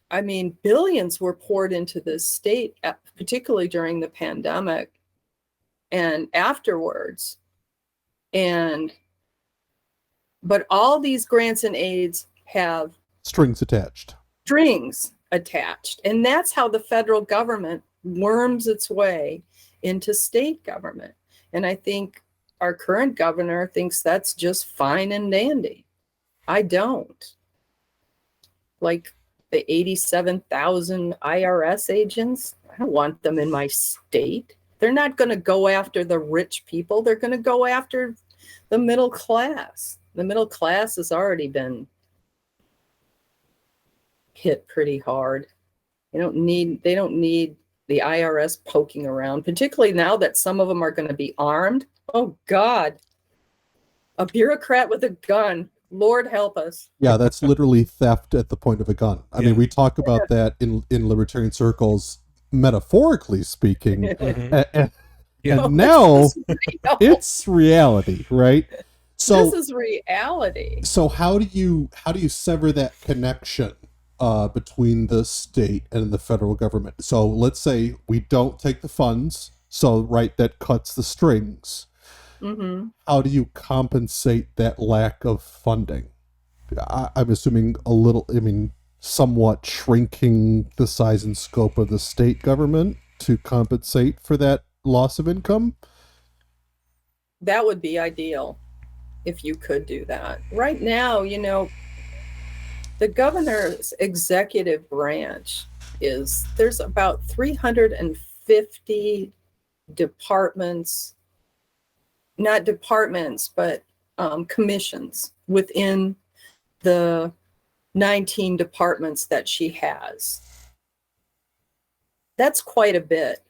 [SPEAKER 3] I mean, billions were poured into this state, particularly during the pandemic and afterwards. But all these grants and aids have
[SPEAKER 1] strings attached.
[SPEAKER 3] And that's how the federal government worms its way into state government. And I think our current governor thinks that's just fine and dandy. I don't. Like the 87,000 IRS agents, I don't want them in my state. They're not going to go after the rich people. They're going to go after the middle class. The middle class has already been hit pretty hard. They don't need the IRS poking around, particularly now that some of them are going to be armed. Oh God, a bureaucrat with a gun. Lord help us.
[SPEAKER 1] Yeah, that's literally theft at the point of a gun. I mean, we talk about that in libertarian circles, metaphorically speaking, and now it's reality, right? So
[SPEAKER 3] this is reality.
[SPEAKER 1] So how do you sever that connection between the state and the federal government? So let's say we don't take the funds, so that cuts the strings.
[SPEAKER 3] Mm-hmm.
[SPEAKER 1] How do you compensate that lack of funding? I'm assuming somewhat shrinking the size and scope of the state government to compensate for that loss of income?
[SPEAKER 3] That would be ideal if you could do that. Right now, the governor's executive branch there's about 350 departments, not departments, but commissions within the 19 departments that she has. That's quite a bit.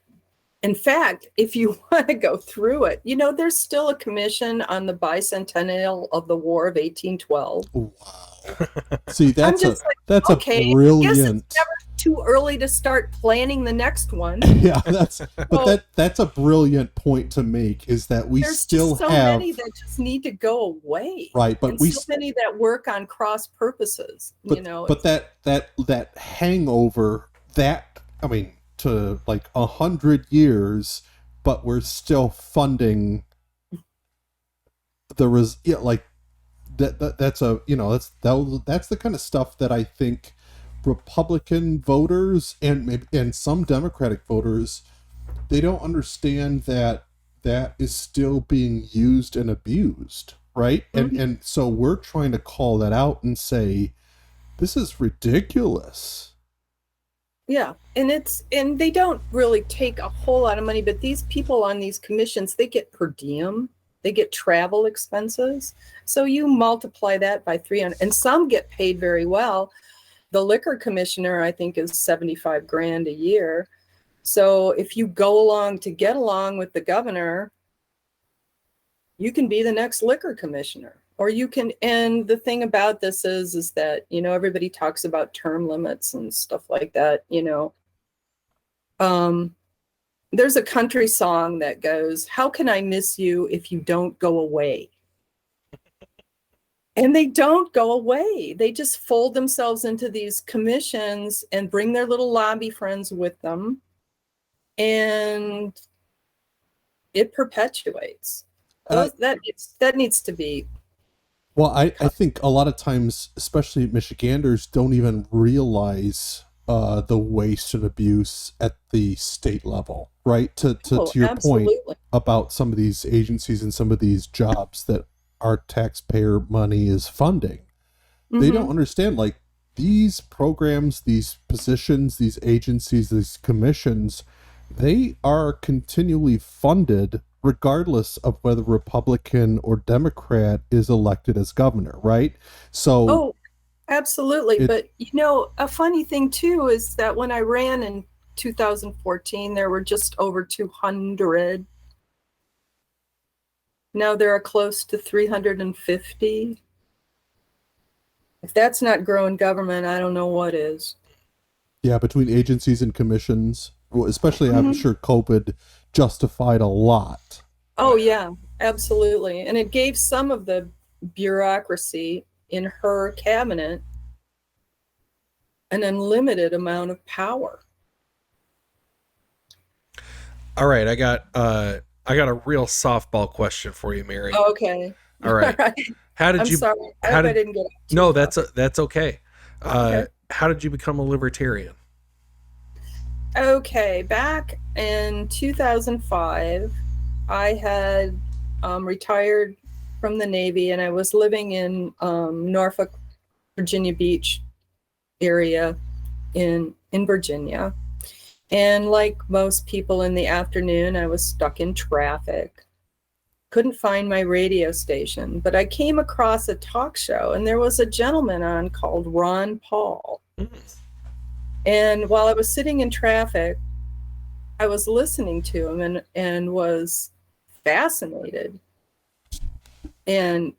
[SPEAKER 3] In fact, if you want to go through it, there's still a commission on the bicentennial of the War of 1812.
[SPEAKER 1] Wow. See, that's a brilliant.
[SPEAKER 3] I guess it's never too early to start planning the next one.
[SPEAKER 1] Yeah, that's a brilliant point to make. Is that
[SPEAKER 3] there's
[SPEAKER 1] still
[SPEAKER 3] so
[SPEAKER 1] have
[SPEAKER 3] many that just need to go away,
[SPEAKER 1] right? But
[SPEAKER 3] so many that work on cross purposes.
[SPEAKER 1] But that hangover, to like 100 years, but we're still funding that's the kind of stuff that I think Republican voters and some Democratic voters, they don't understand that is still being used and abused, right?
[SPEAKER 3] Mm-hmm.
[SPEAKER 1] And so we're trying to call that out and say this is ridiculous.
[SPEAKER 3] Yeah, and they don't really take a whole lot of money, but these people on these commissions, they get per diem. They get travel expenses. So you multiply that by 300, and some get paid very well. The liquor commissioner, I think, is 75 grand a year. So if you go along to get along with the governor, you can be the next liquor commissioner. Or you can, and the thing about this is that, you know, everybody talks about term limits and stuff like that, you know. There's a country song that goes, "How can I miss you if you don't go away?" And they don't go away. They just fold themselves into these commissions and bring their little lobby friends with them. And it perpetuates. That needs to be.
[SPEAKER 1] Well, I think a lot of times, especially Michiganders, don't even realize the waste and abuse at the state level, right? To your
[SPEAKER 3] Absolutely.
[SPEAKER 1] point about some of these agencies and some of these jobs that our taxpayer money is funding. Mm-hmm. They don't understand, like, these programs, these positions, these agencies, these commissions, they are continually funded regardless of whether Republican or Democrat is elected as governor, right? So,
[SPEAKER 3] oh, absolutely. But, you know, a funny thing, too, is that when I ran in 2014, there were just over 200. Now there are close to 350. If that's not growing government, I don't know what is.
[SPEAKER 1] Yeah, between agencies and commissions, especially, I'm sure COVID justified a lot.
[SPEAKER 3] Oh, yeah, absolutely. And it gave some of the bureaucracy in her cabinet an unlimited amount of power.
[SPEAKER 2] All right, I got a real softball question for you, Mary.
[SPEAKER 3] Okay.
[SPEAKER 2] All right. How did you?
[SPEAKER 3] Sorry. I didn't get it.
[SPEAKER 2] No, that's okay. How did you become a libertarian?
[SPEAKER 3] Okay, back in 2005, I had retired from the Navy, and I was living in Norfolk, Virginia Beach area in Virginia. And like most people in the afternoon, I was stuck in traffic. Couldn't find my radio station, but I came across a talk show, and there was a gentleman on called Ron Paul. And while I was sitting in traffic, I was listening to him and was fascinated and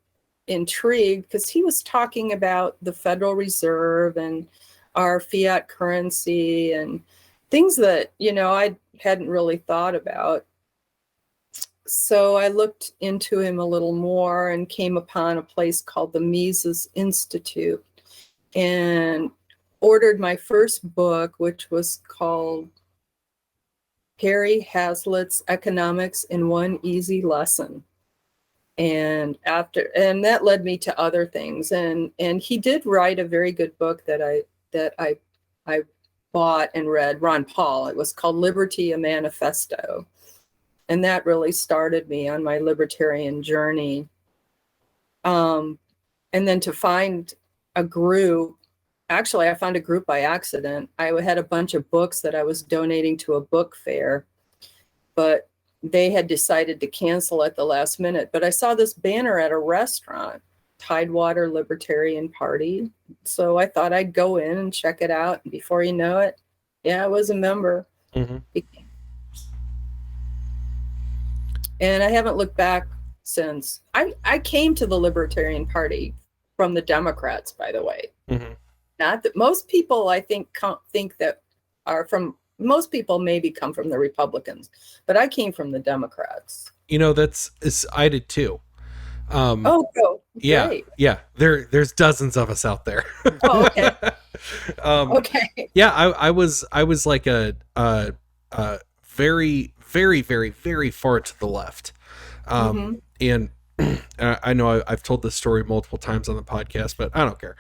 [SPEAKER 3] intrigued, because he was talking about the Federal Reserve and our fiat currency and things that, you know, I hadn't really thought about. So I looked into him a little more and came upon a place called the Mises Institute and ordered my first book, which was called Harry Hazlitt's Economics in One Easy Lesson. And that led me to other things. And he did write a very good book that I bought and read, Ron Paul. It was called Liberty, a Manifesto. And that really started me on my libertarian journey. And then to find a group, actually, I found a group by accident. I had a bunch of books that I was donating to a book fair, but they had decided to cancel at the last minute. But I saw this banner at a restaurant, Tidewater Libertarian Party. So I thought I'd go in and check it out. And before you know it, yeah, I was a member. Mm-hmm. And I haven't looked back since. I came to the Libertarian Party from the Democrats, by the way. Mm-hmm. Not that most people, I think that are from, most people maybe come from the Republicans, but I came from the Democrats.
[SPEAKER 2] You know, I did too.
[SPEAKER 3] Great.
[SPEAKER 2] Yeah. There's dozens of us out there.
[SPEAKER 3] Oh, okay.
[SPEAKER 2] Okay. Yeah, I was like a very, very, very, very far to the left. And I know I've told this story multiple times on the podcast, but I don't care.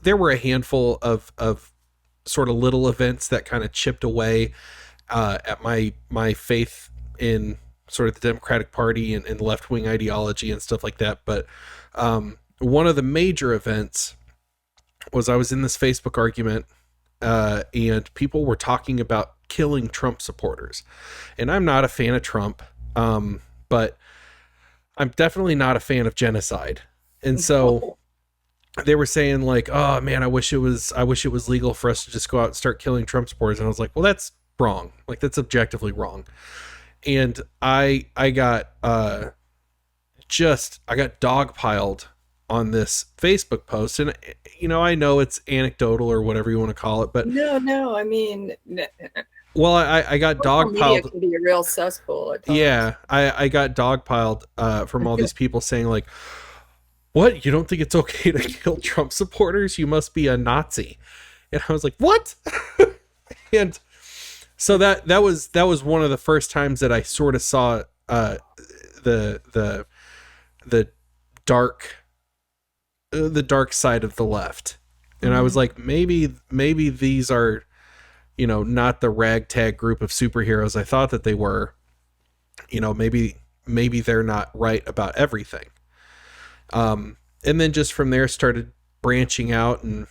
[SPEAKER 2] There were a handful of sort of little events that kind of chipped away at my faith in sort of the Democratic Party and left-wing ideology and stuff like that. But one of the major events was I was in this Facebook argument, and people were talking about killing Trump supporters. And I'm not a fan of Trump, but I'm definitely not a fan of genocide. And so they were saying like, oh man, I wish it was legal for us to just go out and start killing Trump supporters. And I was like, well, that's wrong. Like, that's objectively wrong. And I got dogpiled on this Facebook post, and I know it's anecdotal or whatever you want to call it, but
[SPEAKER 3] no, I mean,
[SPEAKER 2] well, I got dogpiled.
[SPEAKER 3] Can be a real cesspool at times.
[SPEAKER 2] Yeah, I got dogpiled from all these people saying like, what? You don't think it's okay to kill Trump supporters? You must be a Nazi. And I was like, what? And so that was one of the first times that I sort of saw the dark side of the left. And I was like, maybe these are, not the ragtag group of superheroes I thought that they were. Maybe they're not right about everything. And then just from there started branching out and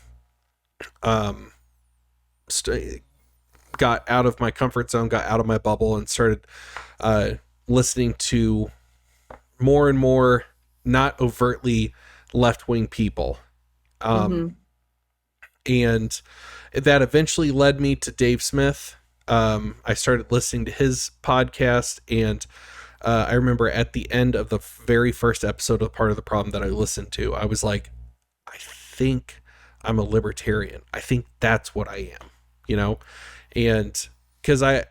[SPEAKER 2] got out of my comfort zone, got out of my bubble, and started listening to more and more not overtly left-wing people. And that eventually led me to Dave Smith. I started listening to his podcast, and I remember at the end of the very first episode of Part of the Problem that I listened to, I was like, I think I'm a libertarian. I think that's what I am, and because I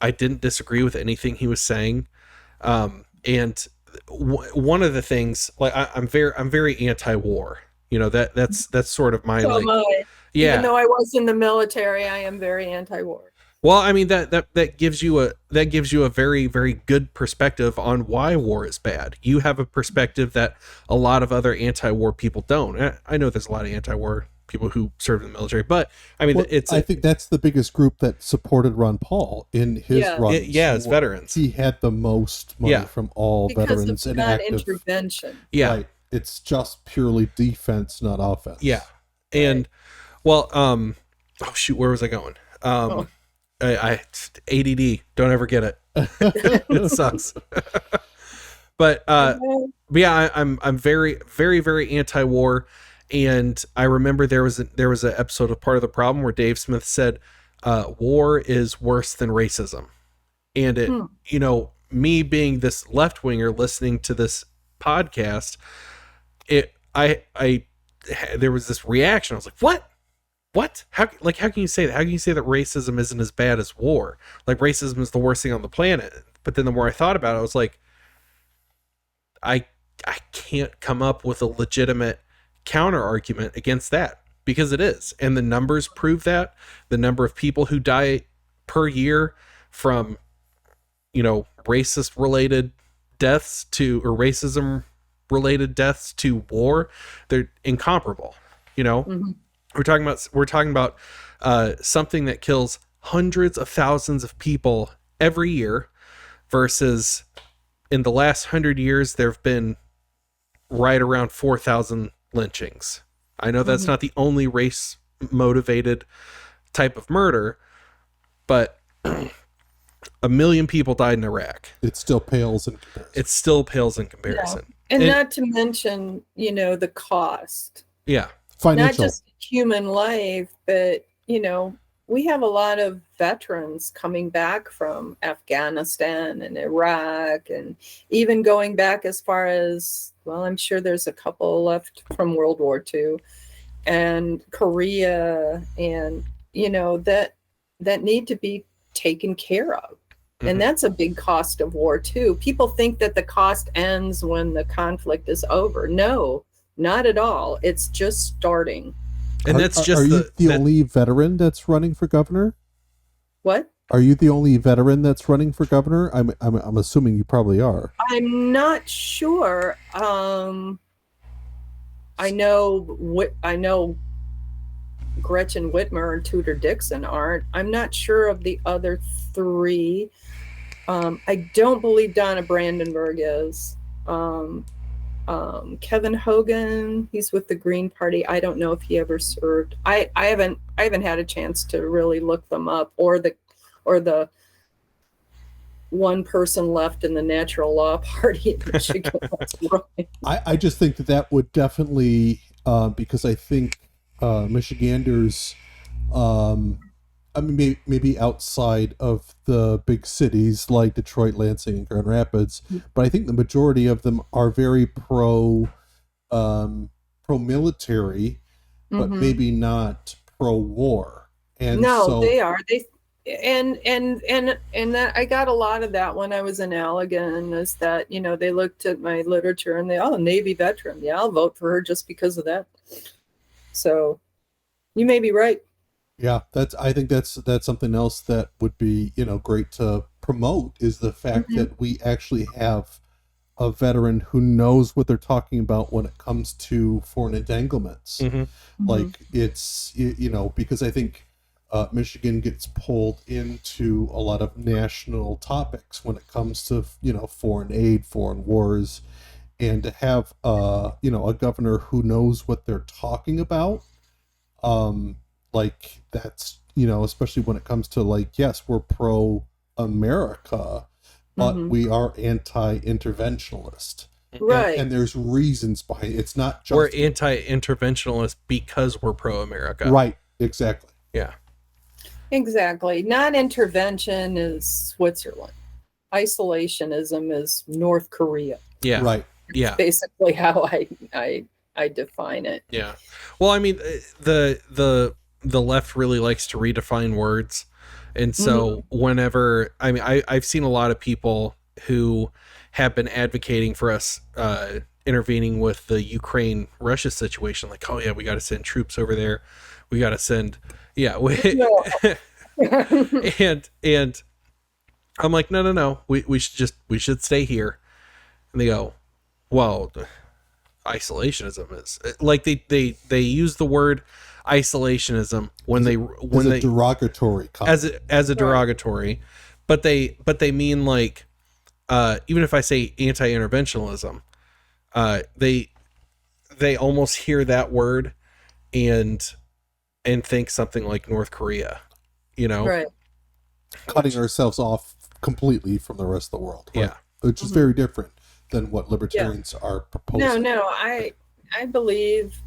[SPEAKER 2] didn't disagree with anything he was saying. And one of the things, like, I'm very anti-war, that's sort of my,
[SPEAKER 3] so
[SPEAKER 2] like,
[SPEAKER 3] yeah, even though I was in the military, I am very anti-war.
[SPEAKER 2] Well, I mean, that gives you a very, very good perspective on why war is bad. You have a perspective that a lot of other anti-war people don't. I know there's a lot of anti-war people who serve in the military, but I mean, I
[SPEAKER 1] think that's the biggest group that supported Ron Paul in his runs.
[SPEAKER 2] It's veterans.
[SPEAKER 1] He had the most money from all veterans and active
[SPEAKER 3] intervention.
[SPEAKER 2] Yeah,
[SPEAKER 1] right. It's just purely defense, not offense.
[SPEAKER 2] Yeah, and well, oh shoot, where was I going? I ADD, don't ever get it. It sucks. But yeah, I'm very, very, very anti-war. And I remember there was an episode of Part of the Problem where Dave Smith said, war is worse than racism. And it, me being this left winger listening to this podcast, there was this reaction. I was like, what? How can you say that? How can you say that racism isn't as bad as war? Like, racism is the worst thing on the planet. But then the more I thought about it, I was like, I can't come up with a legitimate counter argument against that, because it is. And the numbers prove that. The number of people who die per year from, racist related deaths or racism related deaths to war, they're incomparable. We're talking about something that kills hundreds of thousands of people every year, versus in the last 100 years, there have been right around 4,000 lynchings. I know that's not the only race motivated type of murder, but 1 million people died in Iraq.
[SPEAKER 1] It still pales in comparison.
[SPEAKER 3] Yeah. And not to mention, the cost.
[SPEAKER 2] Yeah.
[SPEAKER 1] Financial.
[SPEAKER 3] Not just human life, but, we have a lot of veterans coming back from Afghanistan and Iraq, and even going back as far as, well, I'm sure there's a couple left from World War II and Korea, and, that need to be taken care of. Mm-hmm. And that's a big cost of war too. People think that the cost ends when the conflict is over. No, not at all. It's just starting.
[SPEAKER 2] And that's just
[SPEAKER 1] are you the only veteran that's running for governor?
[SPEAKER 3] What?
[SPEAKER 1] Are you the only veteran that's running for governor? I'm assuming you probably are.
[SPEAKER 3] I'm not sure. I know Gretchen Whitmer and Tudor Dixon aren't. I'm not sure of the other three. I don't believe Donna Brandenburg is. Kevin Hogan, he's with the Green Party. I don't know if he ever served. I haven't had a chance to really look them up, or the one person left in the Natural Law Party in Michigan.
[SPEAKER 1] I just think that would definitely, because I think Michiganders, I mean, maybe outside of the big cities like Detroit, Lansing, and Grand Rapids, but I think the majority of them are very pro-military, but maybe not pro-war. And
[SPEAKER 3] no,
[SPEAKER 1] so,
[SPEAKER 3] they are. And that I got a lot of that when I was in Allegan, is that, they looked at my literature and Navy veteran. Yeah, I'll vote for her just because of that. So you may be right.
[SPEAKER 1] Yeah, I think that's something else that would be, great to promote, is the fact that we actually have a veteran who knows what they're talking about when it comes to foreign entanglements. Like, it's, because I think Michigan gets pulled into a lot of national topics when it comes to, foreign aid, foreign wars, and to have, a governor who knows what they're talking about. Like, that's, especially when it comes to, like, yes, we're pro-America, but we are anti-interventionist.
[SPEAKER 3] Right.
[SPEAKER 1] And there's reasons behind it. It's not just...
[SPEAKER 2] We're anti-interventionist because we're pro-America.
[SPEAKER 1] Right, exactly.
[SPEAKER 2] Yeah.
[SPEAKER 3] Exactly. Non-intervention is Switzerland. Isolationism is North Korea.
[SPEAKER 2] Yeah.
[SPEAKER 1] Right.
[SPEAKER 2] Yeah.
[SPEAKER 3] That's basically how I define it.
[SPEAKER 2] Yeah. Well, I mean, the left really likes to redefine words. And so whenever, I mean, I've seen a lot of people who have been advocating for us intervening with the Ukraine-Russia situation. Like, oh yeah, we got to send troops over there. We got to send, yeah. and I'm like, no. We should stay here. And they go, well, isolationism is, like, they use the word isolationism when they
[SPEAKER 1] derogatory comment.
[SPEAKER 2] as a derogatory, but they mean, like, even if I say anti-interventionalism, they almost hear that word and think something like North Korea,
[SPEAKER 3] right,
[SPEAKER 1] cutting ourselves off completely from the rest of the world, right?
[SPEAKER 2] Yeah,
[SPEAKER 1] which is very different than what libertarians are proposing.
[SPEAKER 3] No, I believe,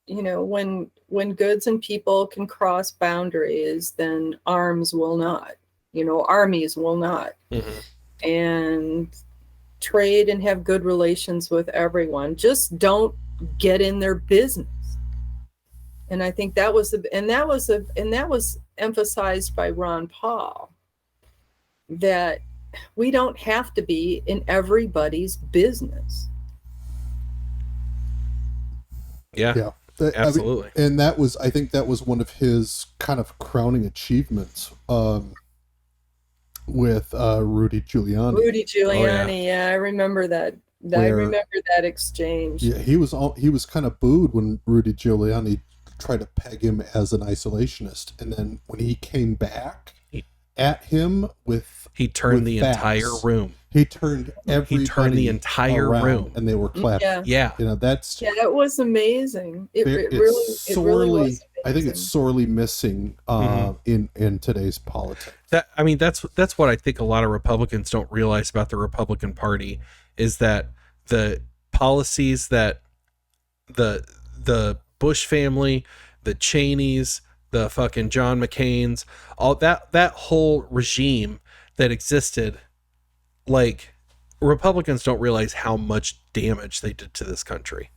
[SPEAKER 3] when goods and people can cross boundaries, then arms will not, armies will not. And trade and have good relations with everyone. Just don't get in their business. And I think that was emphasized by Ron Paul, that we don't have to be in everybody's business.
[SPEAKER 2] Yeah. Absolutely.
[SPEAKER 1] I mean, and I think that was one of his kind of crowning achievements with Rudy Giuliani.
[SPEAKER 3] Yeah, I remember that. I remember that exchange.
[SPEAKER 1] Yeah, he was kind of booed when Rudy Giuliani tried to peg him as an isolationist, and then when he came back at him
[SPEAKER 2] he turned the entire room.
[SPEAKER 1] He turned
[SPEAKER 2] the entire room,
[SPEAKER 1] and they were clapping.
[SPEAKER 2] Yeah.
[SPEAKER 3] It was amazing. It really was amazing.
[SPEAKER 1] I think it's sorely missing in today's politics.
[SPEAKER 2] That's what I think a lot of Republicans don't realize about the Republican Party, is that the policies that the Bush family, the Cheneys, the fucking John McCain's, all that whole regime that existed, like, Republicans don't realize how much damage they did to this country.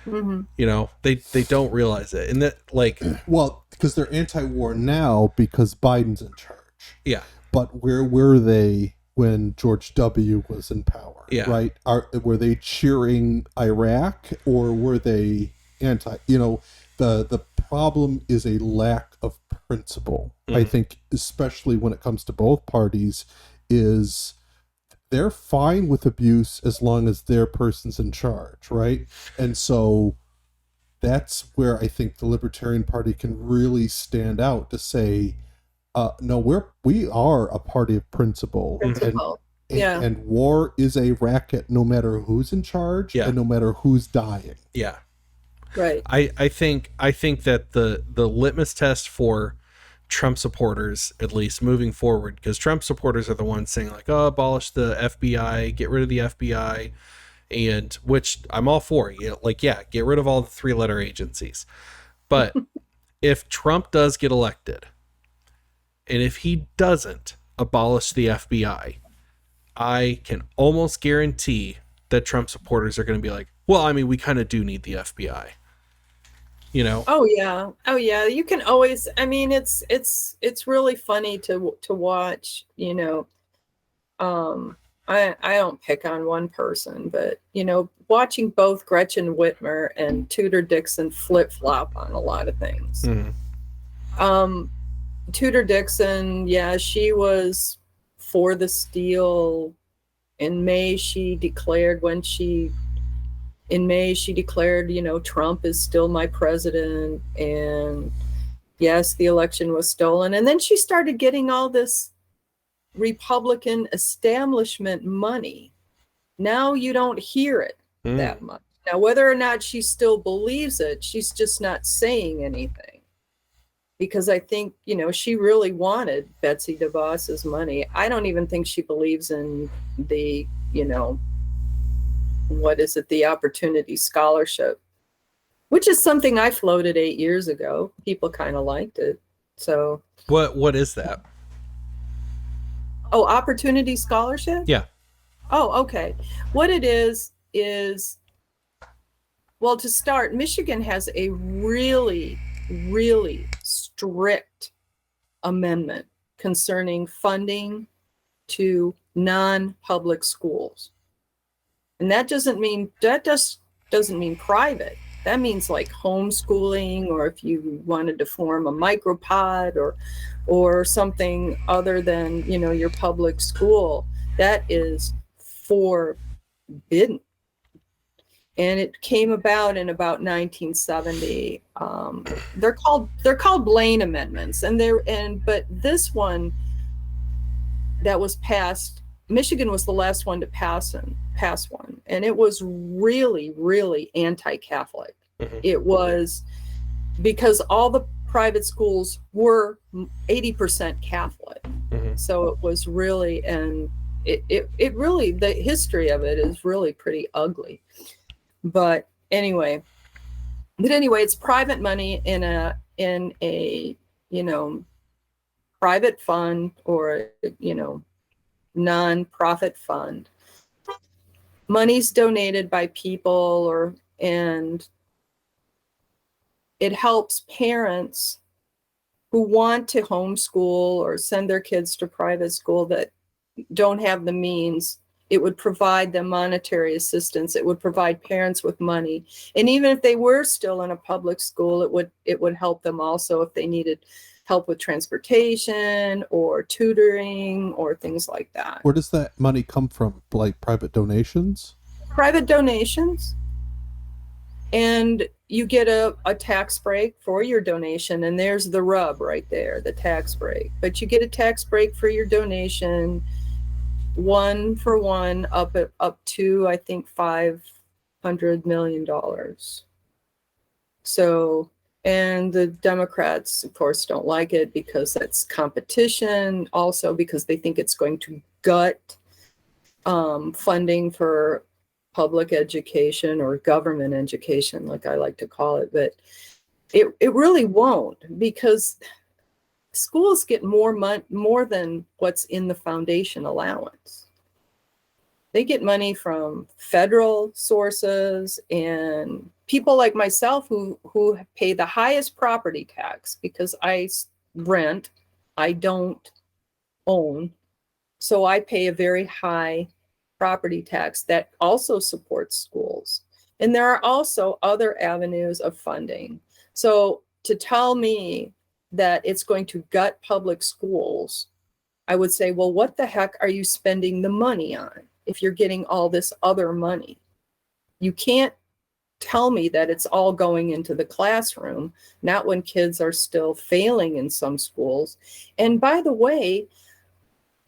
[SPEAKER 2] They don't realize it. And that, like,
[SPEAKER 1] well, because they're anti-war now because Biden's in charge.
[SPEAKER 2] Yeah.
[SPEAKER 1] But where were they when George W. was in power?
[SPEAKER 2] Yeah.
[SPEAKER 1] Right? Were they cheering Iraq, or were they anti? The problem is a lack of principle. I think, especially when it comes to both parties, is they're fine with abuse as long as their person's in charge, right? And so that's where I think the Libertarian Party can really stand out to say, no, we are a party of principle.
[SPEAKER 3] Yeah.
[SPEAKER 1] And war is a racket no matter who's in charge and no matter who's dying.
[SPEAKER 2] Yeah.
[SPEAKER 3] Right.
[SPEAKER 2] I think that the litmus test for Trump supporters, at least moving forward, because Trump supporters are the ones saying like, oh, abolish the FBI, get rid of the FBI, and which I'm all for. Get rid of all the 3-letter agencies. But if Trump does get elected, and if he doesn't abolish the FBI, I can almost guarantee that Trump supporters are going to be like, well, I mean, we kind of do need the FBI. You know?
[SPEAKER 3] Oh yeah. You can always. I mean, it's really funny to watch. You know, I don't pick on one person, but you know, watching both Gretchen Whitmer and Tudor Dixon flip flop on a lot of things.
[SPEAKER 2] Mm-hmm.
[SPEAKER 3] Tudor Dixon, yeah, she was for the steal. In May, she declared, you know, Trump is still my president. And yes, the election was stolen. And then she started getting all this Republican establishment money. Now you don't hear it that much. Now, whether or not she still believes it, she's just not saying anything. Because I think, you know, she really wanted Betsy DeVos's money. I don't even think she believes in the, you know, what is it, the Opportunity Scholarship, which is something I floated 8 years ago. People kind of liked it. So
[SPEAKER 2] what is that?
[SPEAKER 3] Oh, Opportunity Scholarship?
[SPEAKER 2] Yeah.
[SPEAKER 3] Oh, okay. What it is, well, to start, Michigan has a really, really strict amendment concerning funding to non-public schools. And that just doesn't mean private. That means like homeschooling, or if you wanted to form a micropod or something other than, you know, your public school, that is forbidden. And it came about in about 1970. They're called Blaine amendments, but this one that was passed, Michigan was the last one to pass one, and it was really, really anti-Catholic.
[SPEAKER 2] Mm-hmm.
[SPEAKER 3] It was because all the private schools were 80% Catholic.
[SPEAKER 2] Mm-hmm.
[SPEAKER 3] So it was really, and it really, the history of it is really pretty ugly. But anyway, it's private money in a you know, private fund, or you know, non-profit fund. Money's donated by people, and it helps parents who want to homeschool or send their kids to private school that don't have the means. It would provide them monetary assistance. It would provide parents with money. And even if they were still in a public school, it would help them also if they needed help with transportation or tutoring or things like that.
[SPEAKER 1] Where does that money come from? Like private donations?
[SPEAKER 3] Private donations. And you get a tax break for your donation. And there's the rub right there, the tax break. But you get a tax break for your donation, 1-for-1, up to, I think, $500 million. So, and the Democrats, of course, don't like it because that's competition. Also because they think it's going to gut funding for public education, or government education, like I like to call it. But it really won't, because schools get more than what's in the foundation allowance. They get money from federal sources, and people like myself who pay the highest property tax, because I rent, I don't own. So I pay a very high property tax that also supports schools. And there are also other avenues of funding. So to tell me that it's going to gut public schools, I would say, well, what the heck are you spending the money on if you're getting all this other money? You can't tell me that it's all going into the classroom, not when kids are still failing in some schools. And by the way,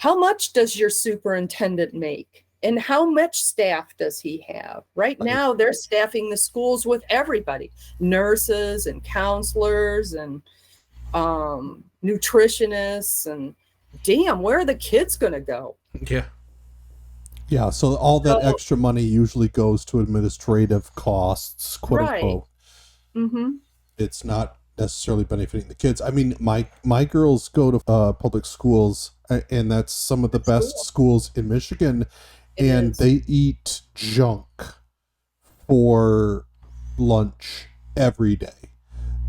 [SPEAKER 3] how much does your superintendent make? And how much staff does he have? Right now, they're staffing the schools with everybody, nurses and counselors and nutritionists, and damn, where are the kids going to go?
[SPEAKER 2] Yeah.
[SPEAKER 1] Yeah, so all that extra money usually goes to administrative costs, quote unquote.
[SPEAKER 3] Mm-hmm.
[SPEAKER 1] It's not necessarily benefiting the kids. I mean, my girls go to public schools, and that's some of the best schools in Michigan, and they eat junk for lunch every day.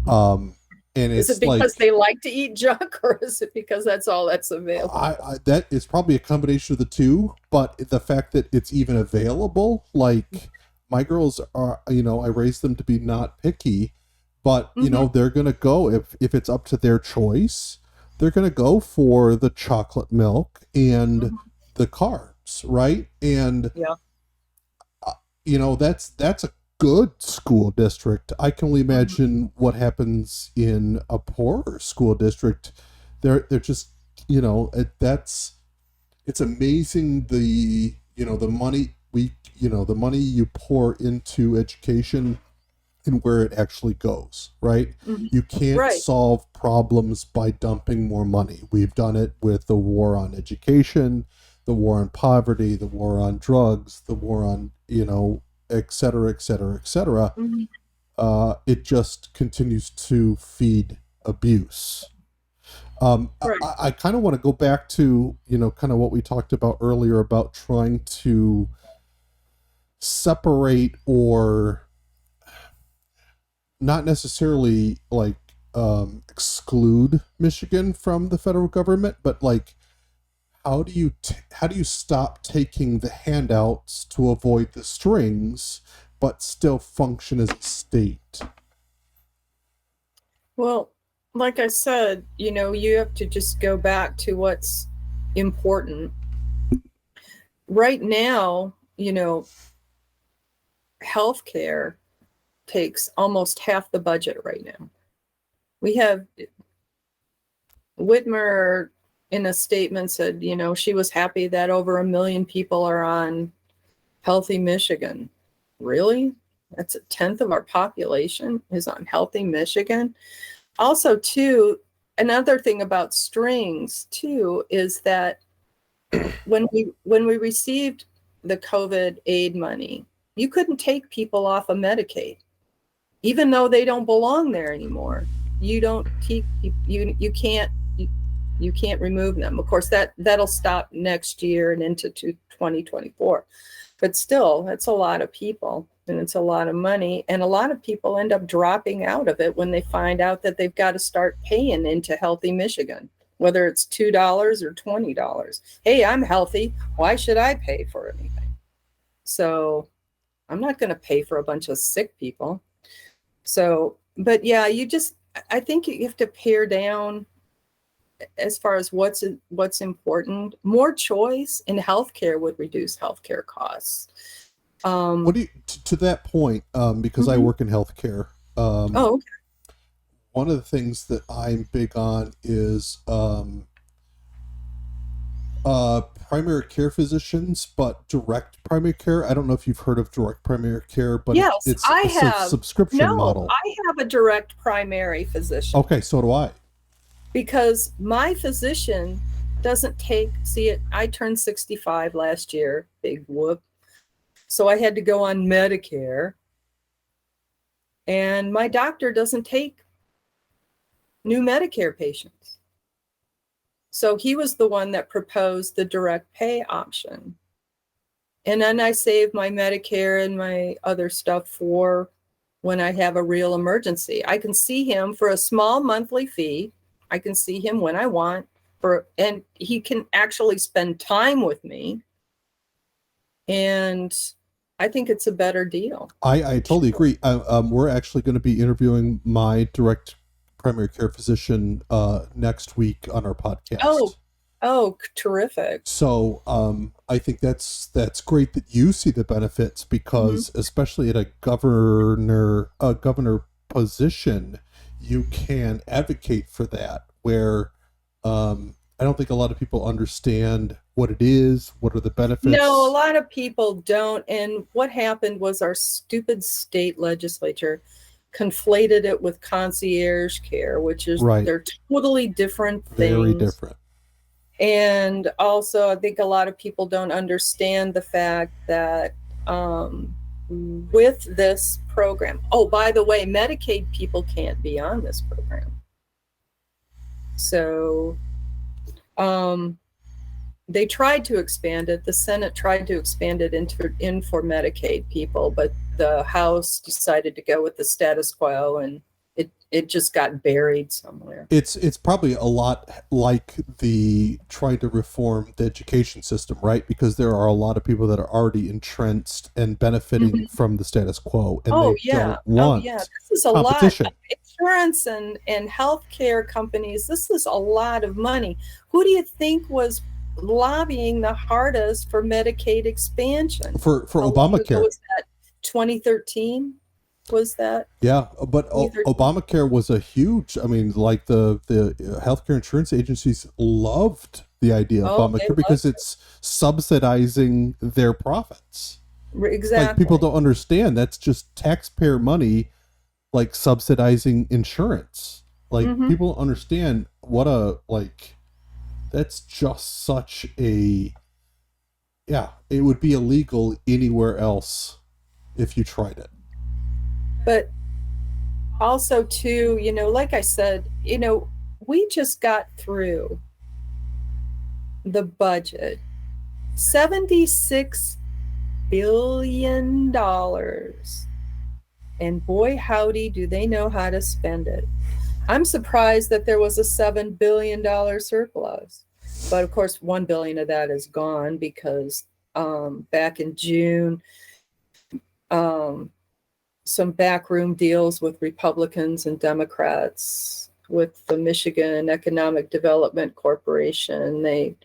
[SPEAKER 1] And
[SPEAKER 3] is it because they like to eat junk, or is it because that's all that's available?
[SPEAKER 1] That is probably a combination of the two, but the fact that it's even available, like my girls are, I raised them to be not picky, but they're going to go, if it's up to their choice, they're going to go for the chocolate milk and the carbs, right? And, that's a good school district. I can only imagine what happens in a poorer school district. They're just, it's amazing the money the money you pour into education and where it actually goes, right? You can't solve problems by dumping more money. We've done it with the war on education, the war on poverty, the war on drugs, the war on, et cetera, et cetera, et cetera. It just continues to feed abuse. I kind of want to go back to, kind of what we talked about earlier about trying to separate, or not necessarily like exclude Michigan from the federal government, but like, how do you stop taking the handouts to avoid the strings, but still function as a state?
[SPEAKER 3] Well, like I said, you have to just go back to what's important. Right now, healthcare takes almost half the budget right now. We have Whitmer in a statement said, she was happy that over 1 million people are on Healthy Michigan. Really? That's 1/10 of our population is on Healthy Michigan. Also, too, another thing about strings, too, is that when we received the COVID aid money, you couldn't take people off of Medicaid, even though they don't belong there anymore. You don't keep you can't remove them. Of course, that'll stop next year and into 2024. But still, that's a lot of people, and it's a lot of money. And a lot of people end up dropping out of it when they find out that they've got to start paying into Healthy Michigan, whether it's $2 or $20. Hey, I'm healthy. Why should I pay for anything? So I'm not going to pay for a bunch of sick people. So, but yeah, I think you have to pare down as far as what's important. More choice in healthcare would reduce healthcare costs.
[SPEAKER 1] What do you, to that point, because I work in healthcare,
[SPEAKER 3] okay.
[SPEAKER 1] One of the things that I'm big on is primary care physicians, but direct primary care. I don't know if you've heard of direct primary care, but
[SPEAKER 3] yes,
[SPEAKER 1] it's
[SPEAKER 3] a
[SPEAKER 1] subscription model.
[SPEAKER 3] I have a direct primary physician.
[SPEAKER 1] Okay, so do I.
[SPEAKER 3] Because my physician doesn't I turned 65 last year, big whoop. So I had to go on Medicare. And my doctor doesn't take new Medicare patients. So he was the one that proposed the direct pay option. And then I save my Medicare and my other stuff for when I have a real emergency. I can see him for a small monthly fee. I can see him when I want, and he can actually spend time with me. And I think it's a better deal.
[SPEAKER 1] I totally agree. We're actually going to be interviewing my direct primary care physician next week on our podcast.
[SPEAKER 3] Oh, terrific.
[SPEAKER 1] So I think that's great that you see the benefits, because especially at a governor position, you can advocate for that, where I don't think a lot of people understand what it is. What are the benefits?
[SPEAKER 3] No, a lot of people don't. And what happened was our stupid state legislature conflated it with concierge care, which is they're totally different things.
[SPEAKER 1] Very different.
[SPEAKER 3] And also, I think a lot of people don't understand the fact that with this program, oh, by the way, Medicaid people can't be on this program. So they tried to expand it. The Senate tried to expand it in for Medicaid people, but the House decided to go with the status quo, and it just got buried somewhere.
[SPEAKER 1] It's probably a lot like the trying to reform the education system, right? Because there are a lot of people that are already entrenched and benefiting from the status quo, and don't want
[SPEAKER 3] this is a
[SPEAKER 1] competition.
[SPEAKER 3] Lot of insurance and healthcare companies. This is a lot of money. Who do you think was lobbying the hardest for Medicaid expansion?
[SPEAKER 1] For Obamacare?
[SPEAKER 3] Was that 2013? Was that?
[SPEAKER 1] Yeah, but Obamacare was a huge, I mean, like the healthcare insurance agencies loved the idea of Obamacare because it's subsidizing their profits.
[SPEAKER 3] Exactly.
[SPEAKER 1] Like, people don't understand that's just taxpayer money, like subsidizing insurance. Like, people don't understand what that's just such a, it would be illegal anywhere else if you tried it.
[SPEAKER 3] But also, too, like I said, we just got through the budget, $76 billion. And boy, howdy, do they know how to spend it. I'm surprised that there was a $7 billion surplus. But of course, $1 billion of that is gone because back in June, some backroom deals with Republicans and Democrats with the Michigan Economic Development Corporation. They,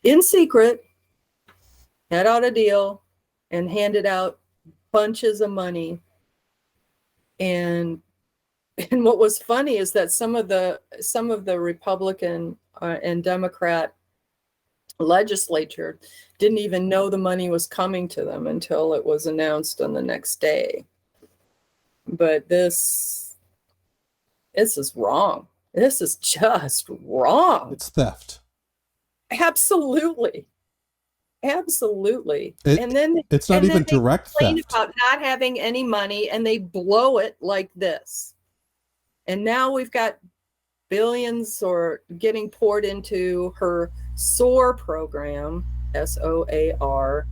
[SPEAKER 3] in secret, had out a deal and handed out bunches of money. And what was funny is that some of the Republican and Democrat legislature didn't even know the money was coming to them until it was announced on the next day. But this is wrong. This is just wrong.
[SPEAKER 1] It's theft.
[SPEAKER 3] Absolutely. And then
[SPEAKER 1] it's not even direct theft.
[SPEAKER 3] About not having any money, and they blow it like this. And now we've got billions or getting poured into her SOAR program, SOAR.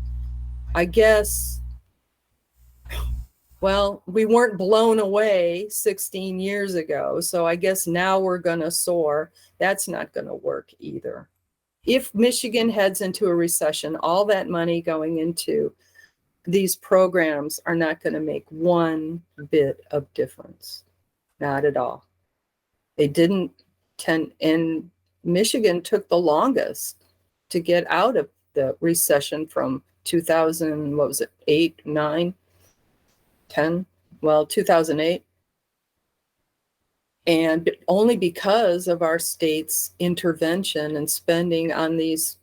[SPEAKER 3] I guess, well, we weren't blown away 16 years ago, so I guess now we're going to soar. That's not going to work either. If Michigan heads into a recession, all that money going into these programs are not going to make one bit of difference. Not at all. They didn't and Michigan took the longest to get out of the recession from 2000, what was it, 8, 9, 10? Well, 2008. And only because of our state's intervention and spending on these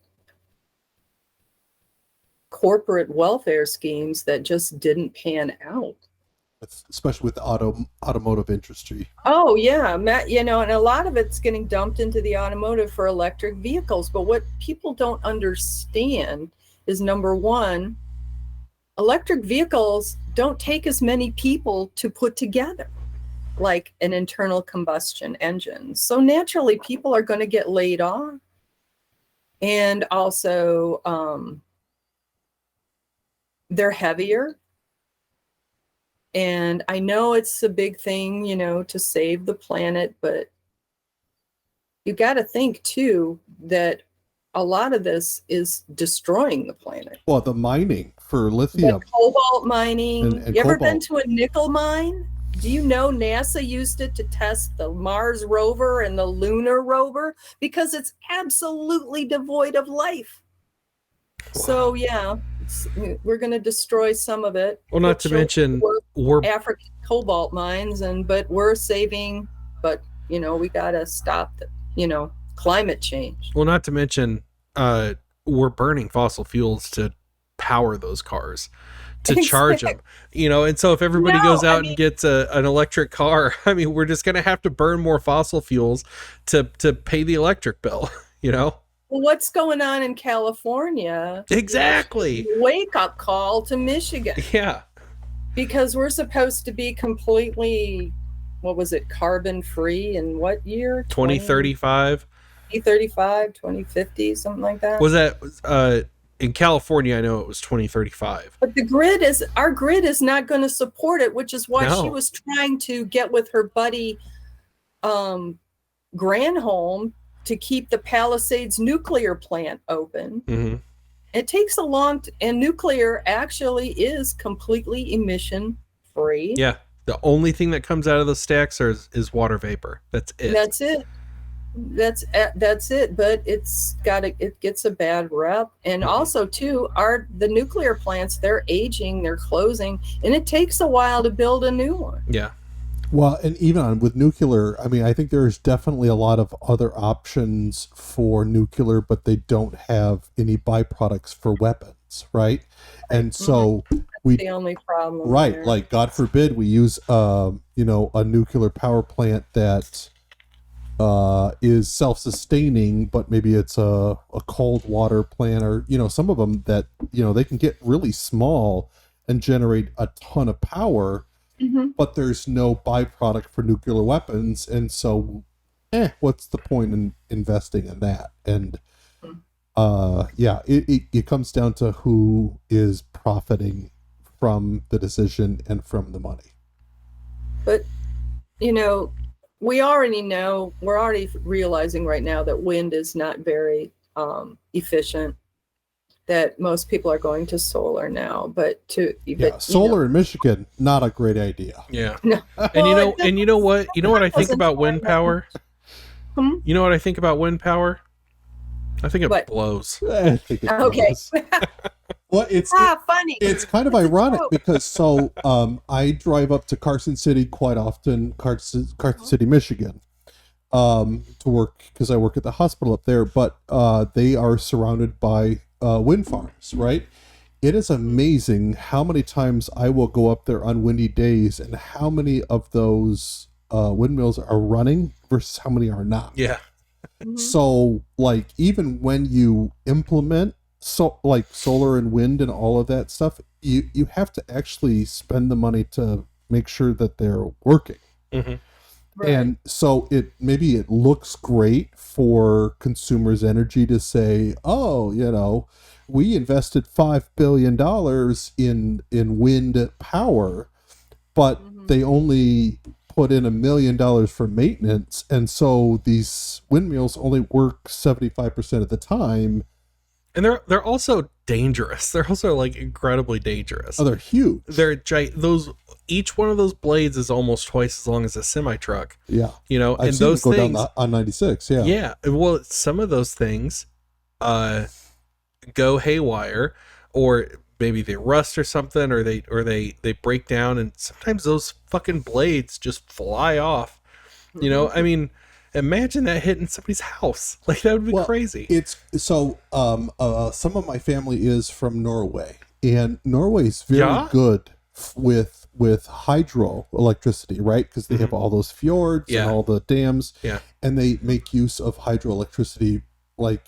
[SPEAKER 3] corporate welfare schemes that just didn't pan out.
[SPEAKER 1] Especially with the automotive industry.
[SPEAKER 3] Oh, yeah. And a lot of it's getting dumped into the automotive for electric vehicles. But what people don't understand is, number one, electric vehicles don't take as many people to put together like an internal combustion engine. So naturally, people are going to get laid off. And also, they're heavier. And I know it's a big thing, to save the planet, but you got to think too that a lot of this is destroying the planet.
[SPEAKER 1] Well, the mining for lithium.
[SPEAKER 3] The cobalt mining.
[SPEAKER 1] And
[SPEAKER 3] you ever been to a nickel mine? Do you know NASA used it to test the Mars rover and the lunar rover? Because it's absolutely devoid of life. Wow. So, yeah. We're going to destroy some of it.
[SPEAKER 2] Well, not to mention
[SPEAKER 3] we're African cobalt mines, but we're saving. But we got to stop the climate change.
[SPEAKER 2] Well, not to mention, we're burning fossil fuels to power those cars, to charge them, and so if everybody goes out and gets an electric car, I mean, we're just going to have to burn more fossil fuels to pay the electric bill, Well,
[SPEAKER 3] what's going on in California?
[SPEAKER 2] Exactly.
[SPEAKER 3] Wake up call to Michigan.
[SPEAKER 2] Yeah.
[SPEAKER 3] Because we're supposed to be completely, what was it, carbon free in what year?
[SPEAKER 2] 2035.
[SPEAKER 3] 2035, 2050, something like that.
[SPEAKER 2] Was that in California? I know it was 2035.
[SPEAKER 3] But our grid is not going to support it, which is why she was trying to get with her buddy Granholm to keep the Palisades nuclear plant open.
[SPEAKER 2] Mm-hmm.
[SPEAKER 3] It takes a long and nuclear actually is completely emission free.
[SPEAKER 2] Yeah. The only thing that comes out of those stacks is water vapor. That's it.
[SPEAKER 3] That's it. But it gets a bad rep. And also too, the nuclear plants, they're aging, they're closing, and it takes a while to build a new one.
[SPEAKER 2] Yeah.
[SPEAKER 1] Well, and even with nuclear, I mean, I think there's definitely a lot of other options for nuclear, but they don't have any byproducts for weapons, right? And so
[SPEAKER 3] That's the only problem.
[SPEAKER 1] Right,
[SPEAKER 3] there.
[SPEAKER 1] like God forbid we use a nuclear power plant that is self-sustaining, but maybe it's a cold water plant, or some of them that they can get really small and generate a ton of power. Mm-hmm. But there's no byproduct for nuclear weapons, and so what's the point in investing in that? And it comes down to who is profiting from the decision and from the money.
[SPEAKER 3] But we're already realizing right now that wind is not very efficient, that most people are going to solar now, but
[SPEAKER 1] solar in Michigan, not a great idea.
[SPEAKER 2] Yeah. No. And you know what I think about wind power? You know what I think about wind power? I think it blows.
[SPEAKER 1] I think it blows. Well,
[SPEAKER 3] funny.
[SPEAKER 1] It's kind of ironic because I drive up to Carson City quite often, Carson City, Michigan, to work because I work at the hospital up there, but they are surrounded by wind farms, right? It is amazing how many times I will go up there on windy days and how many of those windmills are running versus how many are not.
[SPEAKER 2] Yeah.
[SPEAKER 3] Mm-hmm.
[SPEAKER 1] So, like, even when you implement solar and wind and all of that stuff, you have to actually spend the money to make sure that they're working.
[SPEAKER 2] Mm-hmm.
[SPEAKER 3] Right.
[SPEAKER 1] And so it looks great for consumers' energy to say, we invested $5 billion in wind power, but they only put in $1 million for maintenance, and so these windmills only work 75% of the time.
[SPEAKER 2] And they're also dangerous. They're also like incredibly dangerous.
[SPEAKER 1] Oh, they're huge.
[SPEAKER 2] They're each one of those blades is almost twice as long as a semi truck.
[SPEAKER 1] Yeah,
[SPEAKER 2] I've
[SPEAKER 1] and
[SPEAKER 2] seen those
[SPEAKER 1] them go
[SPEAKER 2] things
[SPEAKER 1] down on 96. Yeah,
[SPEAKER 2] yeah. Well, some of those things, go haywire, or maybe they rust or something, or they break down, and sometimes those fucking blades just fly off. I mean, imagine that hitting somebody's house. Like, that would be crazy.
[SPEAKER 1] It's so some of my family is from Norway, and Norway's very good with hydro electricity, right? Because they have all those fjords and all the dams, and they make use of hydroelectricity. Like,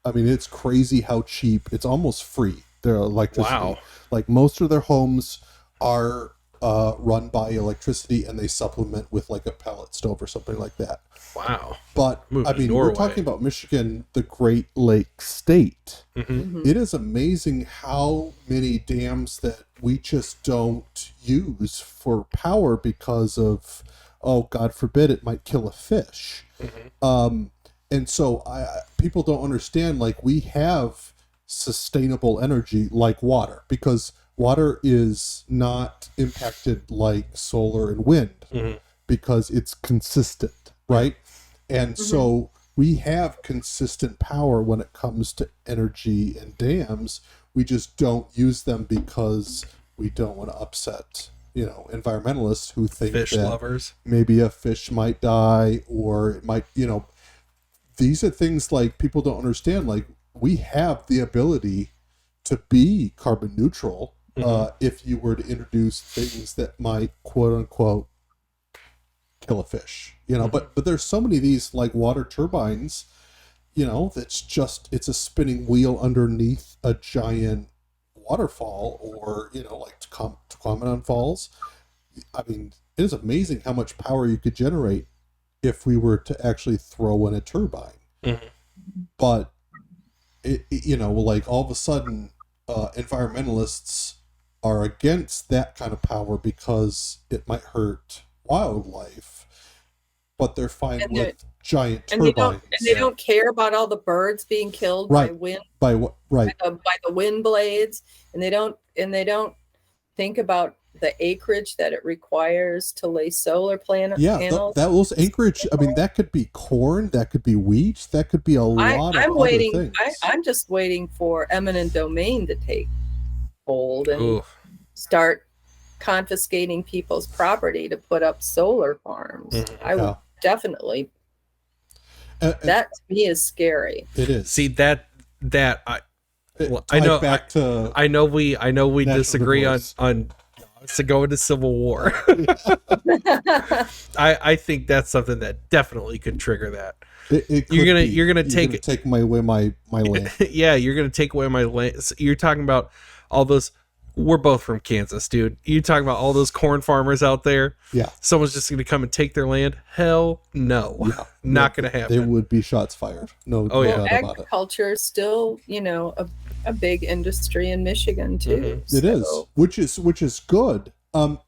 [SPEAKER 1] I mean, it's crazy how cheap. It's almost free, their electricity.
[SPEAKER 2] Wow.
[SPEAKER 1] Like, most of their homes are run by electricity, and they supplement with like a pellet stove or something like that.
[SPEAKER 2] Wow.
[SPEAKER 1] But I mean, we're talking about Michigan, the Great Lakes state.
[SPEAKER 2] Mm-hmm.
[SPEAKER 1] It is amazing how many dams that we just don't use for power because of, God forbid, it might kill a fish. Mm-hmm. And so people don't understand, like, we have sustainable energy like water, because water is not impacted like solar and wind, because it's consistent, right? And so we have consistent power when it comes to energy and dams. We just don't use them because we don't want to upset, environmentalists who think
[SPEAKER 2] fish
[SPEAKER 1] that
[SPEAKER 2] lovers.
[SPEAKER 1] Maybe a fish might die, or it might, these are things like people don't understand. Like, we have the ability to be carbon neutral if you were to introduce things that might, quote unquote, kill a fish. But there's so many of these, like water turbines, that's just, it's a spinning wheel underneath a giant waterfall, or like Tacoma Falls. I mean, it is amazing how much power you could generate if we were to actually throw in a turbine. But like, all of a sudden environmentalists are against that kind of power because it might hurt wildlife, but they're fine with giant turbines.
[SPEAKER 3] They don't care about all the birds being killed by wind,
[SPEAKER 1] by the
[SPEAKER 3] wind blades, and they don't think about the acreage that it requires to lay solar panels.
[SPEAKER 1] That was acreage. I mean, that could be corn, that could be wheat, that could be a lot of other things.
[SPEAKER 3] I'm just waiting for eminent domain to take hold and start confiscating people's property to put up solar farms. I would definitely. That to me is scary.
[SPEAKER 1] It is.
[SPEAKER 2] See that I know we disagree on to go into Civil War. I think that's something that definitely could trigger that. You're gonna
[SPEAKER 1] take away my land.
[SPEAKER 2] Yeah, you're gonna take away my land. So you're talking about all those. We're both from Kansas, dude. You're talking about all those corn farmers out there.
[SPEAKER 1] Yeah,
[SPEAKER 2] someone's just gonna come and take their land. Hell no, not gonna happen.
[SPEAKER 1] There would be shots fired. No,
[SPEAKER 3] agriculture is still, a big industry in Michigan too.
[SPEAKER 1] It is, which is good. All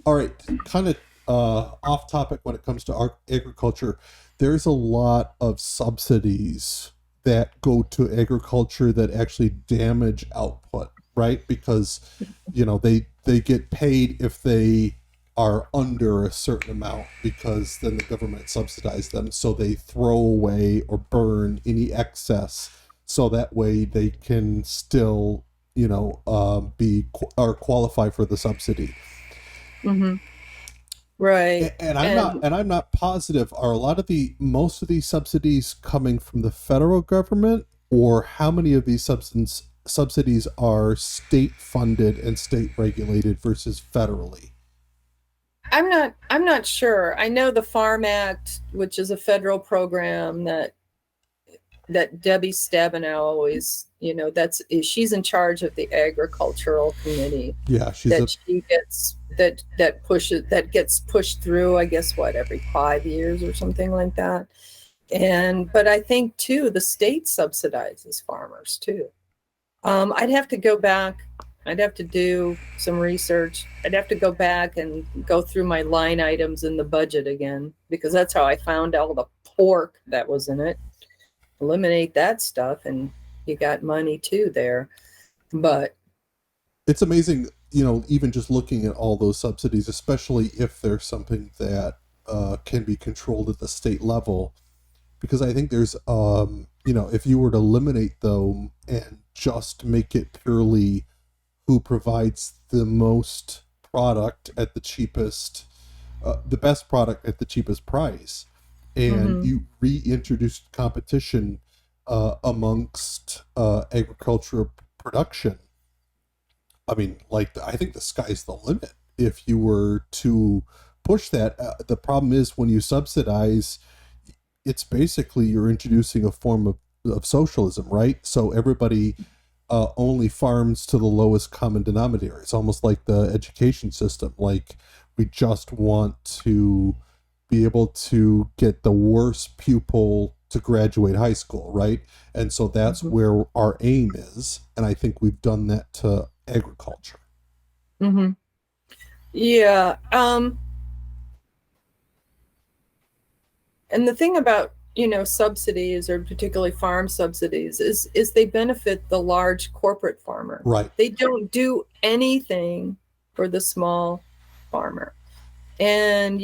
[SPEAKER 1] right, kind of off topic when it comes to agriculture. There's a lot of subsidies that go to agriculture that actually damage output, right? Because they get paid if they are under a certain amount, because then the government subsidizes them, so they throw away or burn any excess, so that way they can still qualify for the subsidy.
[SPEAKER 3] Right.
[SPEAKER 1] And I'm not positive, are most of these subsidies coming from the federal government, or how many of these subsidies are state funded and state regulated versus federally?
[SPEAKER 3] I'm not sure. I know the Farm Act, which is a federal program that Debbie Stabenow always, she's in charge of the agricultural committee.
[SPEAKER 1] Yeah,
[SPEAKER 3] that gets pushed through, I guess, every 5 years or something like that. But I think too, the state subsidizes farmers too. I'd have to go back. I'd have to do some research. I'd have to go back and go through my line items in the budget again, because that's how I found all the pork that was in it. Eliminate that stuff and you got money too there. But
[SPEAKER 1] it's amazing, even just looking at all those subsidies, especially if there's something that can be controlled at the state level, because I think there's if you were to eliminate them and just make it purely who provides the most product at the cheapest, the best product at the cheapest price, and you reintroduce competition amongst agricultural production. I mean, I think the sky's the limit if you were to push that. The problem is, when you subsidize, it's basically you're introducing a form of socialism, right? So everybody only farms to the lowest common denominator. It's almost like the education system. Like, we just want to be able to get the worst pupil to graduate high school, right? And so that's where our aim is. And I think we've done that to agriculture.
[SPEAKER 3] Yeah. And the thing about, subsidies, or particularly farm subsidies, is they benefit the large corporate farmer.
[SPEAKER 1] Right.
[SPEAKER 3] They don't do anything for the small farmer. And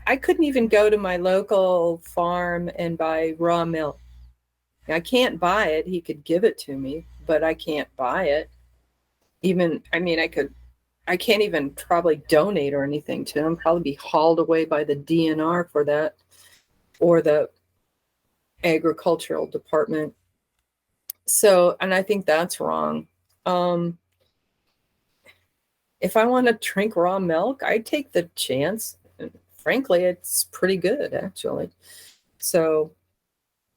[SPEAKER 3] I couldn't even go to my local farm and buy raw milk. I can't buy it. He could give it to me, but I can't buy it. I can't even probably donate or anything to him. Probably be hauled away by the DNR for that. Or agricultural department. So, and I think that's wrong. If I want to drink raw milk, I take the chance. Frankly, it's pretty good, actually. So,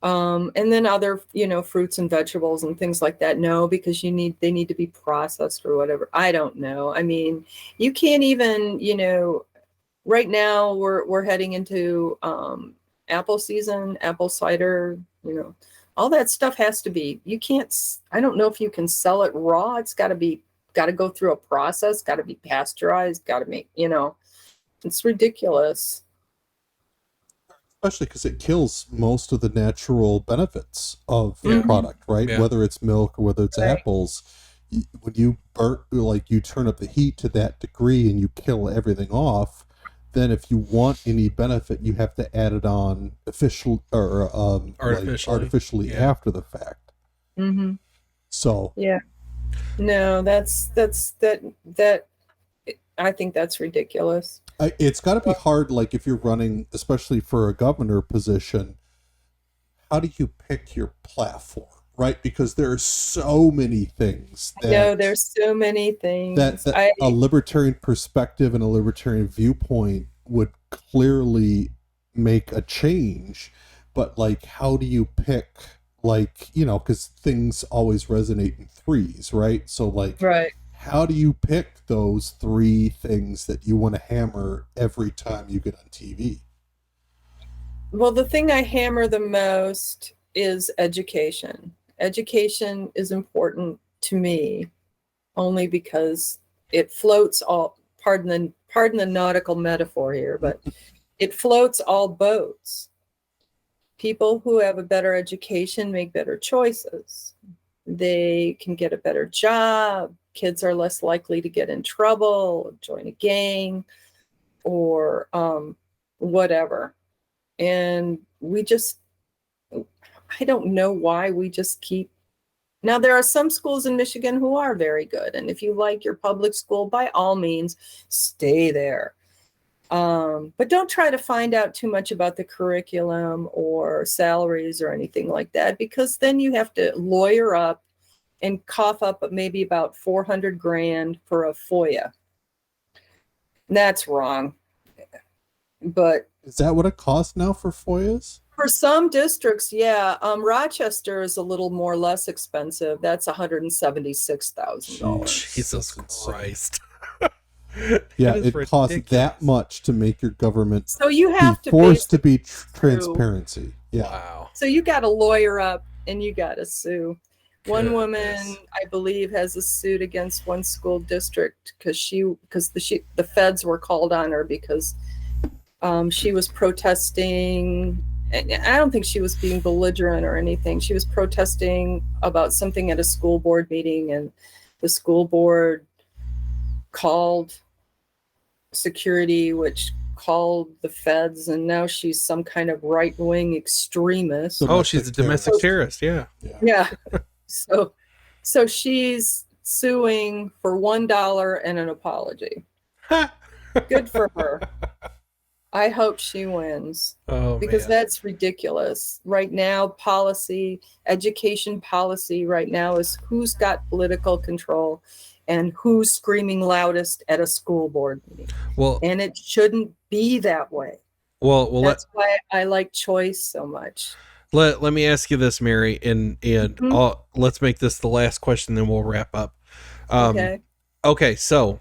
[SPEAKER 3] and then other, fruits and vegetables and things like that. No, because they need to be processed or whatever. I don't know. I mean, you can't even, right now we're heading into apple season, apple cider, all that stuff has to be, I don't know if you can sell it raw. It's got to go through a process, got to be pasteurized, got to make, it's ridiculous.
[SPEAKER 1] Especially because it kills most of the natural benefits of the product, right? Yeah. Whether it's milk or whether it's apples, when you you turn up the heat to that degree and you kill everything off, then if you want any benefit, you have to add it on artificially after the fact.
[SPEAKER 3] Mm-hmm.
[SPEAKER 1] So
[SPEAKER 3] yeah, no, that's I think that's ridiculous.
[SPEAKER 1] It's got to be hard, like if you're running, especially for a governor position, how do you pick your platform, right? Because there are so many things.
[SPEAKER 3] There's so many things.
[SPEAKER 1] That a libertarian perspective and a libertarian viewpoint would clearly make a change. But, how do you pick, because things always resonate in threes, right? So,
[SPEAKER 3] right.
[SPEAKER 1] How do you pick those three things that you want to hammer every time you get on TV?
[SPEAKER 3] Well, the thing I hammer the most is education. Education is important to me only because it floats all, pardon the nautical metaphor here, but it floats all boats. People who have a better education make better choices. They can get a better job. Kids are less likely to get in trouble, join a gang, or whatever. And I don't know why we just keep. Now, there are some schools in Michigan who are very good. And if you like your public school, by all means, stay there. But don't try to find out too much about the curriculum or salaries or anything like that, because then you have to lawyer up and cough up maybe about $400,000 for a FOIA. That's wrong. But
[SPEAKER 1] is that what it costs now for FOIAs?
[SPEAKER 3] For some districts, yeah. Rochester is a little more less expensive. That's $176,000.
[SPEAKER 2] Jesus Christ.
[SPEAKER 1] Yeah, it costs that much to make your government
[SPEAKER 3] so you have to
[SPEAKER 1] forced to be transparency. Yeah.
[SPEAKER 2] Wow.
[SPEAKER 3] So you got to lawyer up and you got to sue. One woman, I believe, has a suit against one school district because the feds were called on her because she was protesting. And I don't think she was being belligerent or anything. She was protesting about something at a school board meeting, and the school board called security, which called the feds, and now she's some kind of right-wing extremist.
[SPEAKER 2] She's a domestic terrorist. Yeah.
[SPEAKER 3] So she's suing for $1 and an apology. Good for her. I hope she wins because that's ridiculous. Right now, education policy right now is who's got political control and who's screaming loudest at a school board meeting.
[SPEAKER 2] Well,
[SPEAKER 3] and it shouldn't be that way.
[SPEAKER 2] Well,
[SPEAKER 3] that's why I like choice so much.
[SPEAKER 2] Let me ask you this, Mary, and let's make this the last question, then we'll wrap up. Okay, so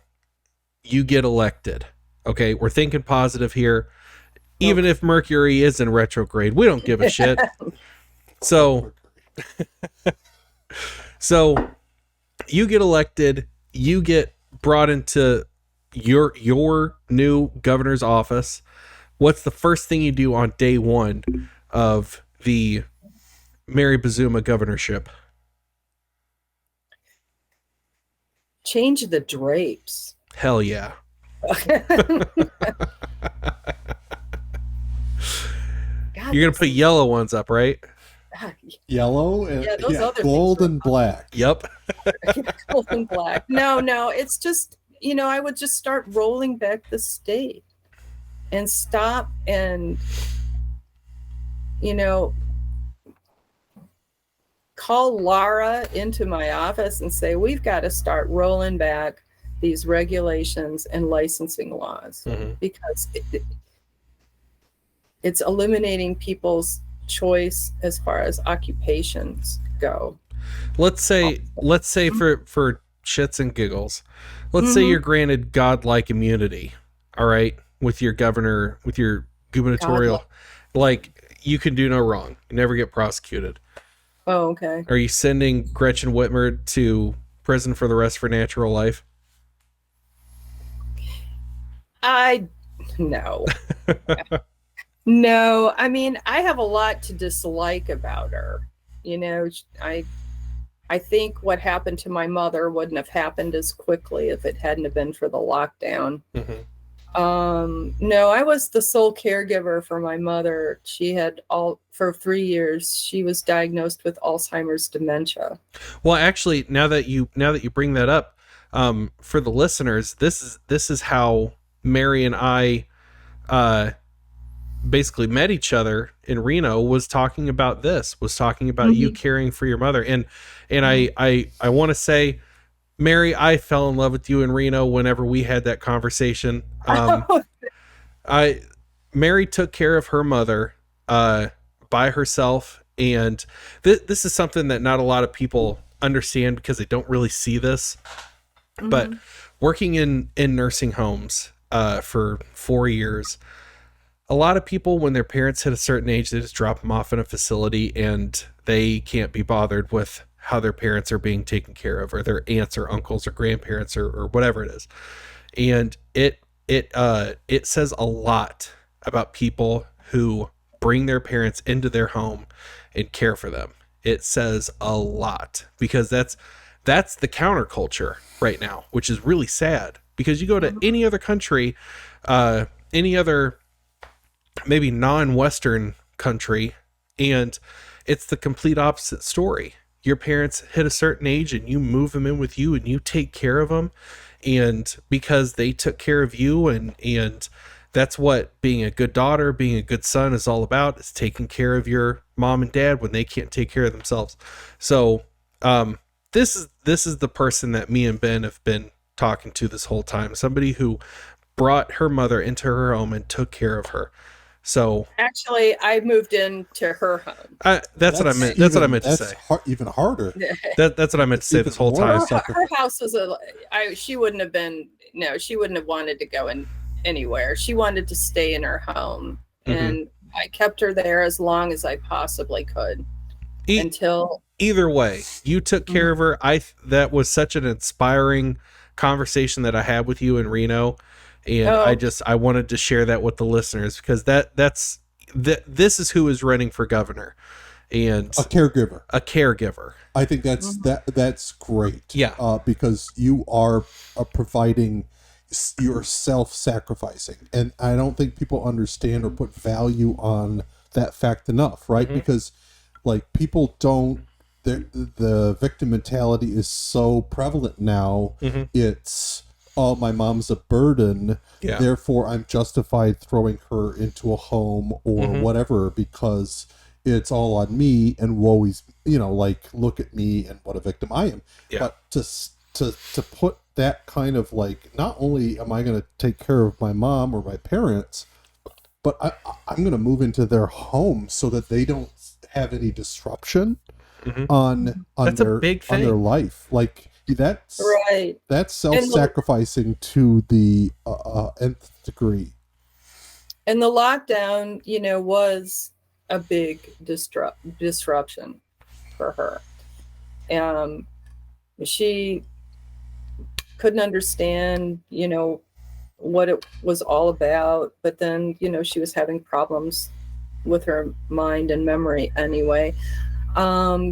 [SPEAKER 2] you get elected. Okay, we're thinking positive here. Even if Mercury is in retrograde, we don't give a shit. So you get elected, you get brought into your new governor's office. What's the first thing you do on day one of the Mary Buzuma governorship?
[SPEAKER 3] Change the drapes.
[SPEAKER 2] Hell yeah. God, you're gonna put yellow ones up, right?
[SPEAKER 1] Yellow and gold and black.
[SPEAKER 2] Yep.
[SPEAKER 3] Gold and black. No, it's just, I would just start rolling back the state and stop and call Laura into my office and say, we've got to start rolling back these regulations and licensing laws, because it's eliminating people's choice as far as occupations go.
[SPEAKER 2] Let's say for shits and giggles, let's say you're granted godlike immunity, all right, with your gubernatorial, like, you can do no wrong, you never get prosecuted.
[SPEAKER 3] Oh, okay.
[SPEAKER 2] Are you sending Gretchen Whitmer to prison for the rest of her natural life?
[SPEAKER 3] No. No, I mean, I have a lot to dislike about her. You know, I think what happened to my mother wouldn't have happened as quickly if it hadn't have been for the lockdown. No, I was the sole caregiver for my mother. She had for 3 years, she was diagnosed with Alzheimer's dementia.
[SPEAKER 2] Well, actually, now that you bring that up, for the listeners, this is how Mary and I basically met each other in Reno, was talking about you caring for your mother. And I want to say, Mary, I fell in love with you in Reno whenever we had that conversation. Mary took care of her mother by herself, and this is something that not a lot of people understand because they don't really see this. But working in nursing homes for 4 years, a lot of people, when their parents hit a certain age, they just drop them off in a facility and they can't be bothered with how their parents are being taken care of, or their aunts or uncles or grandparents or whatever it is. And it says a lot about people who bring their parents into their home and care for them. It says a lot, because that's the counterculture right now, which is really sad, because you go to any other country, any other maybe non-Western country, and it's the complete opposite story. Your parents hit a certain age and you move them in with you and you take care of them, and because they took care of you, and that's what being a good daughter, being a good son is all about, is taking care of your mom and dad when they can't take care of themselves. So this is the person that me and Ben have been talking to this whole time, somebody who brought her mother into her home and took care of her. So
[SPEAKER 3] actually, I moved into her home.
[SPEAKER 2] That's what I meant. That's what I meant to say.
[SPEAKER 1] Even harder.
[SPEAKER 2] That's what I meant to say this whole time.
[SPEAKER 3] Her house was she wouldn't have been. No, she wouldn't have wanted to go anywhere. She wanted to stay in her home, and I kept her there as long as I possibly could. Until
[SPEAKER 2] either way, you took care of her. That was such an inspiring conversation that I had with you in Reno. And I wanted to share that with the listeners, because this is who is running for governor, and
[SPEAKER 1] a caregiver. I think that's great.
[SPEAKER 2] Yeah.
[SPEAKER 1] Because you are providing, you're self-sacrificing, and I don't think people understand or put value on that fact enough, right? Because like people don't, the victim mentality is so prevalent now. It's, oh, my mom's a burden, therefore I'm justified throwing her into a home or whatever, because it's all on me, and woe is, like, look at me and what a victim I am. But to put that kind of, like, not only am I going to take care of my mom or my parents, but I'm going to move into their home so that they don't have any disruption on their life. Like, that's
[SPEAKER 3] right.
[SPEAKER 1] That's self-sacrificing to the nth degree.
[SPEAKER 3] And the lockdown, was a big disruption for her. She couldn't understand, what it was all about. But then, she was having problems with her mind and memory anyway.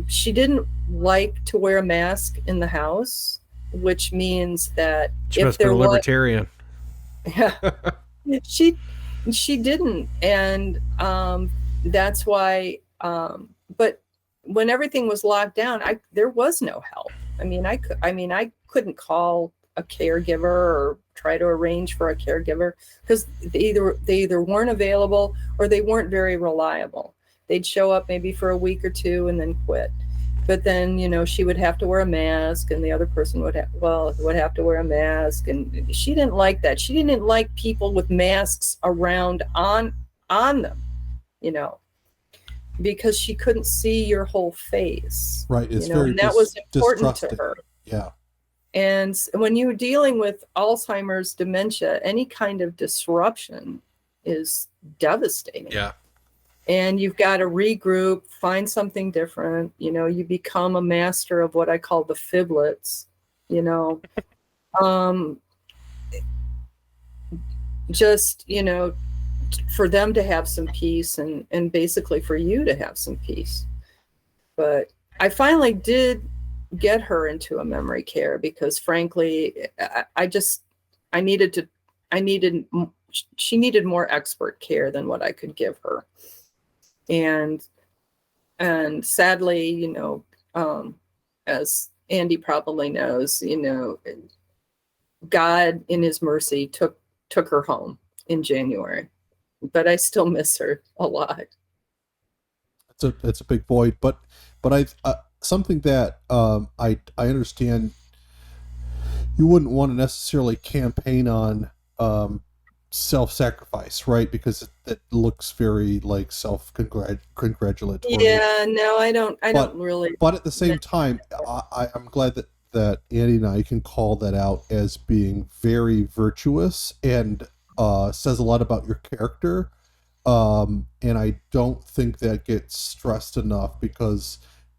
[SPEAKER 3] She didn't like to wear a mask in the house, which means that
[SPEAKER 2] she must have been a libertarian.
[SPEAKER 3] She didn't, and that's why. But when everything was locked down, there was no help. I couldn't call a caregiver or try to arrange for a caregiver, because they either weren't available or they weren't very reliable. They'd show up maybe for a week or two and then quit. But then, she would have to wear a mask, and the other person would have to wear a mask. And she didn't like that. She didn't like people with masks around on them, because she couldn't see your whole face.
[SPEAKER 1] Right. It's very
[SPEAKER 3] and that was important to her.
[SPEAKER 1] Yeah.
[SPEAKER 3] And when you're dealing with Alzheimer's, dementia, any kind of disruption is devastating.
[SPEAKER 2] Yeah.
[SPEAKER 3] And you've got to regroup, find something different. You become a master of what I call the fiblets, just, for them to have some peace and basically for you to have some peace. But I finally did get her into a memory care because frankly, she needed more expert care than what I could give her. And sadly, as Andy probably knows, God in his mercy took her home in January, but I still miss her a lot.
[SPEAKER 1] It's a big void, but I something that I understand you wouldn't want to necessarily campaign on self-sacrifice, right? Because it looks very like self-congratulatory.
[SPEAKER 3] Yeah, no, I don't really.
[SPEAKER 1] But at the same time, I'm glad that Andy and I can call that out as being very virtuous and says a lot about your character. And I don't think that gets stressed enough because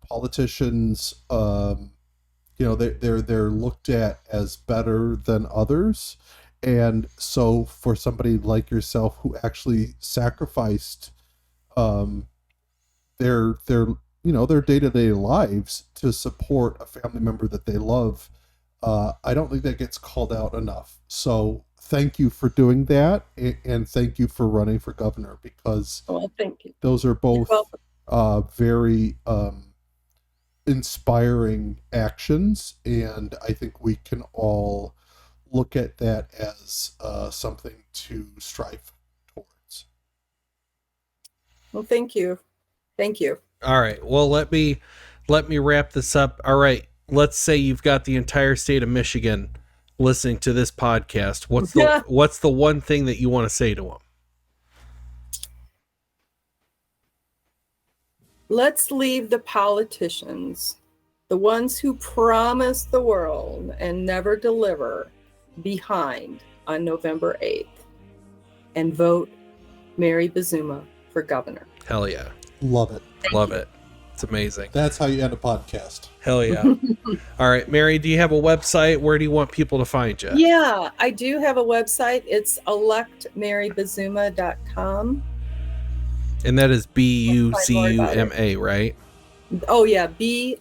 [SPEAKER 1] politicians, they're looked at as better than others. And so for somebody like yourself who actually sacrificed their day-to-day lives to support a family member that they love, I don't think that gets called out enough. So thank you for doing that, and thank you for running for governor, because
[SPEAKER 3] thank you.
[SPEAKER 1] Those are both very inspiring actions, and I think we can all look at that as something to strive towards.
[SPEAKER 3] Well, thank you.
[SPEAKER 2] All right. Well, let me wrap this up. All right. Let's say you've got the entire state of Michigan listening to this podcast. What's the one thing that you want to say to them?
[SPEAKER 3] Let's leave the politicians, the ones who promise the world and never deliver, behind on November 8th and vote Mary Buzuma for governor.
[SPEAKER 2] Hell yeah.
[SPEAKER 1] Love it.
[SPEAKER 2] Love it. It's amazing.
[SPEAKER 1] That's how you end a podcast.
[SPEAKER 2] Hell yeah. All right, Mary, do you have a website? Where do you want people to find you?
[SPEAKER 3] Yeah, I do have a website. It's electmarybuzuma.com.
[SPEAKER 2] And that is Buzuma, right?
[SPEAKER 3] Oh yeah, B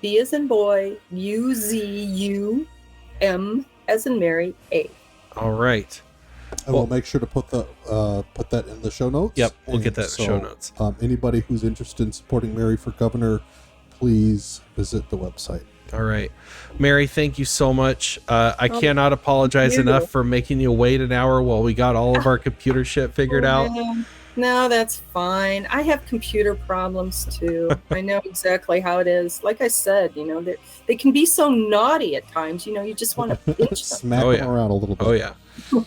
[SPEAKER 3] as in boy, Uzum as in Mary, A.
[SPEAKER 2] All right.
[SPEAKER 1] And we'll make sure to put that in the show notes.
[SPEAKER 2] Yep, we'll get that in the show notes.
[SPEAKER 1] Anybody who's interested in supporting Mary for governor, please visit the website.
[SPEAKER 2] All right. Mary, thank you so much. I cannot apologize enough for making you wait an hour while we got all of our computer shit figured out.
[SPEAKER 3] No, that's fine. I have computer problems too. I know exactly how it is. Like I said, they can be so naughty at times. You just want to pinch them.
[SPEAKER 1] Smack them around a little bit.
[SPEAKER 2] Oh yeah.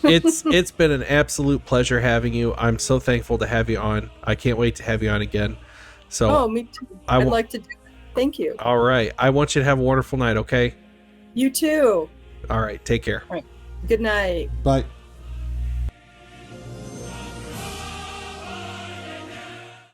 [SPEAKER 2] It's been an absolute pleasure having you. I'm so thankful to have you on. I can't wait to have you on again. So
[SPEAKER 3] me too. I'd like to do that. Thank you.
[SPEAKER 2] All right. I want you to have a wonderful night, okay?
[SPEAKER 3] You too.
[SPEAKER 2] All right. Take care.
[SPEAKER 3] All right. Good night.
[SPEAKER 1] Bye.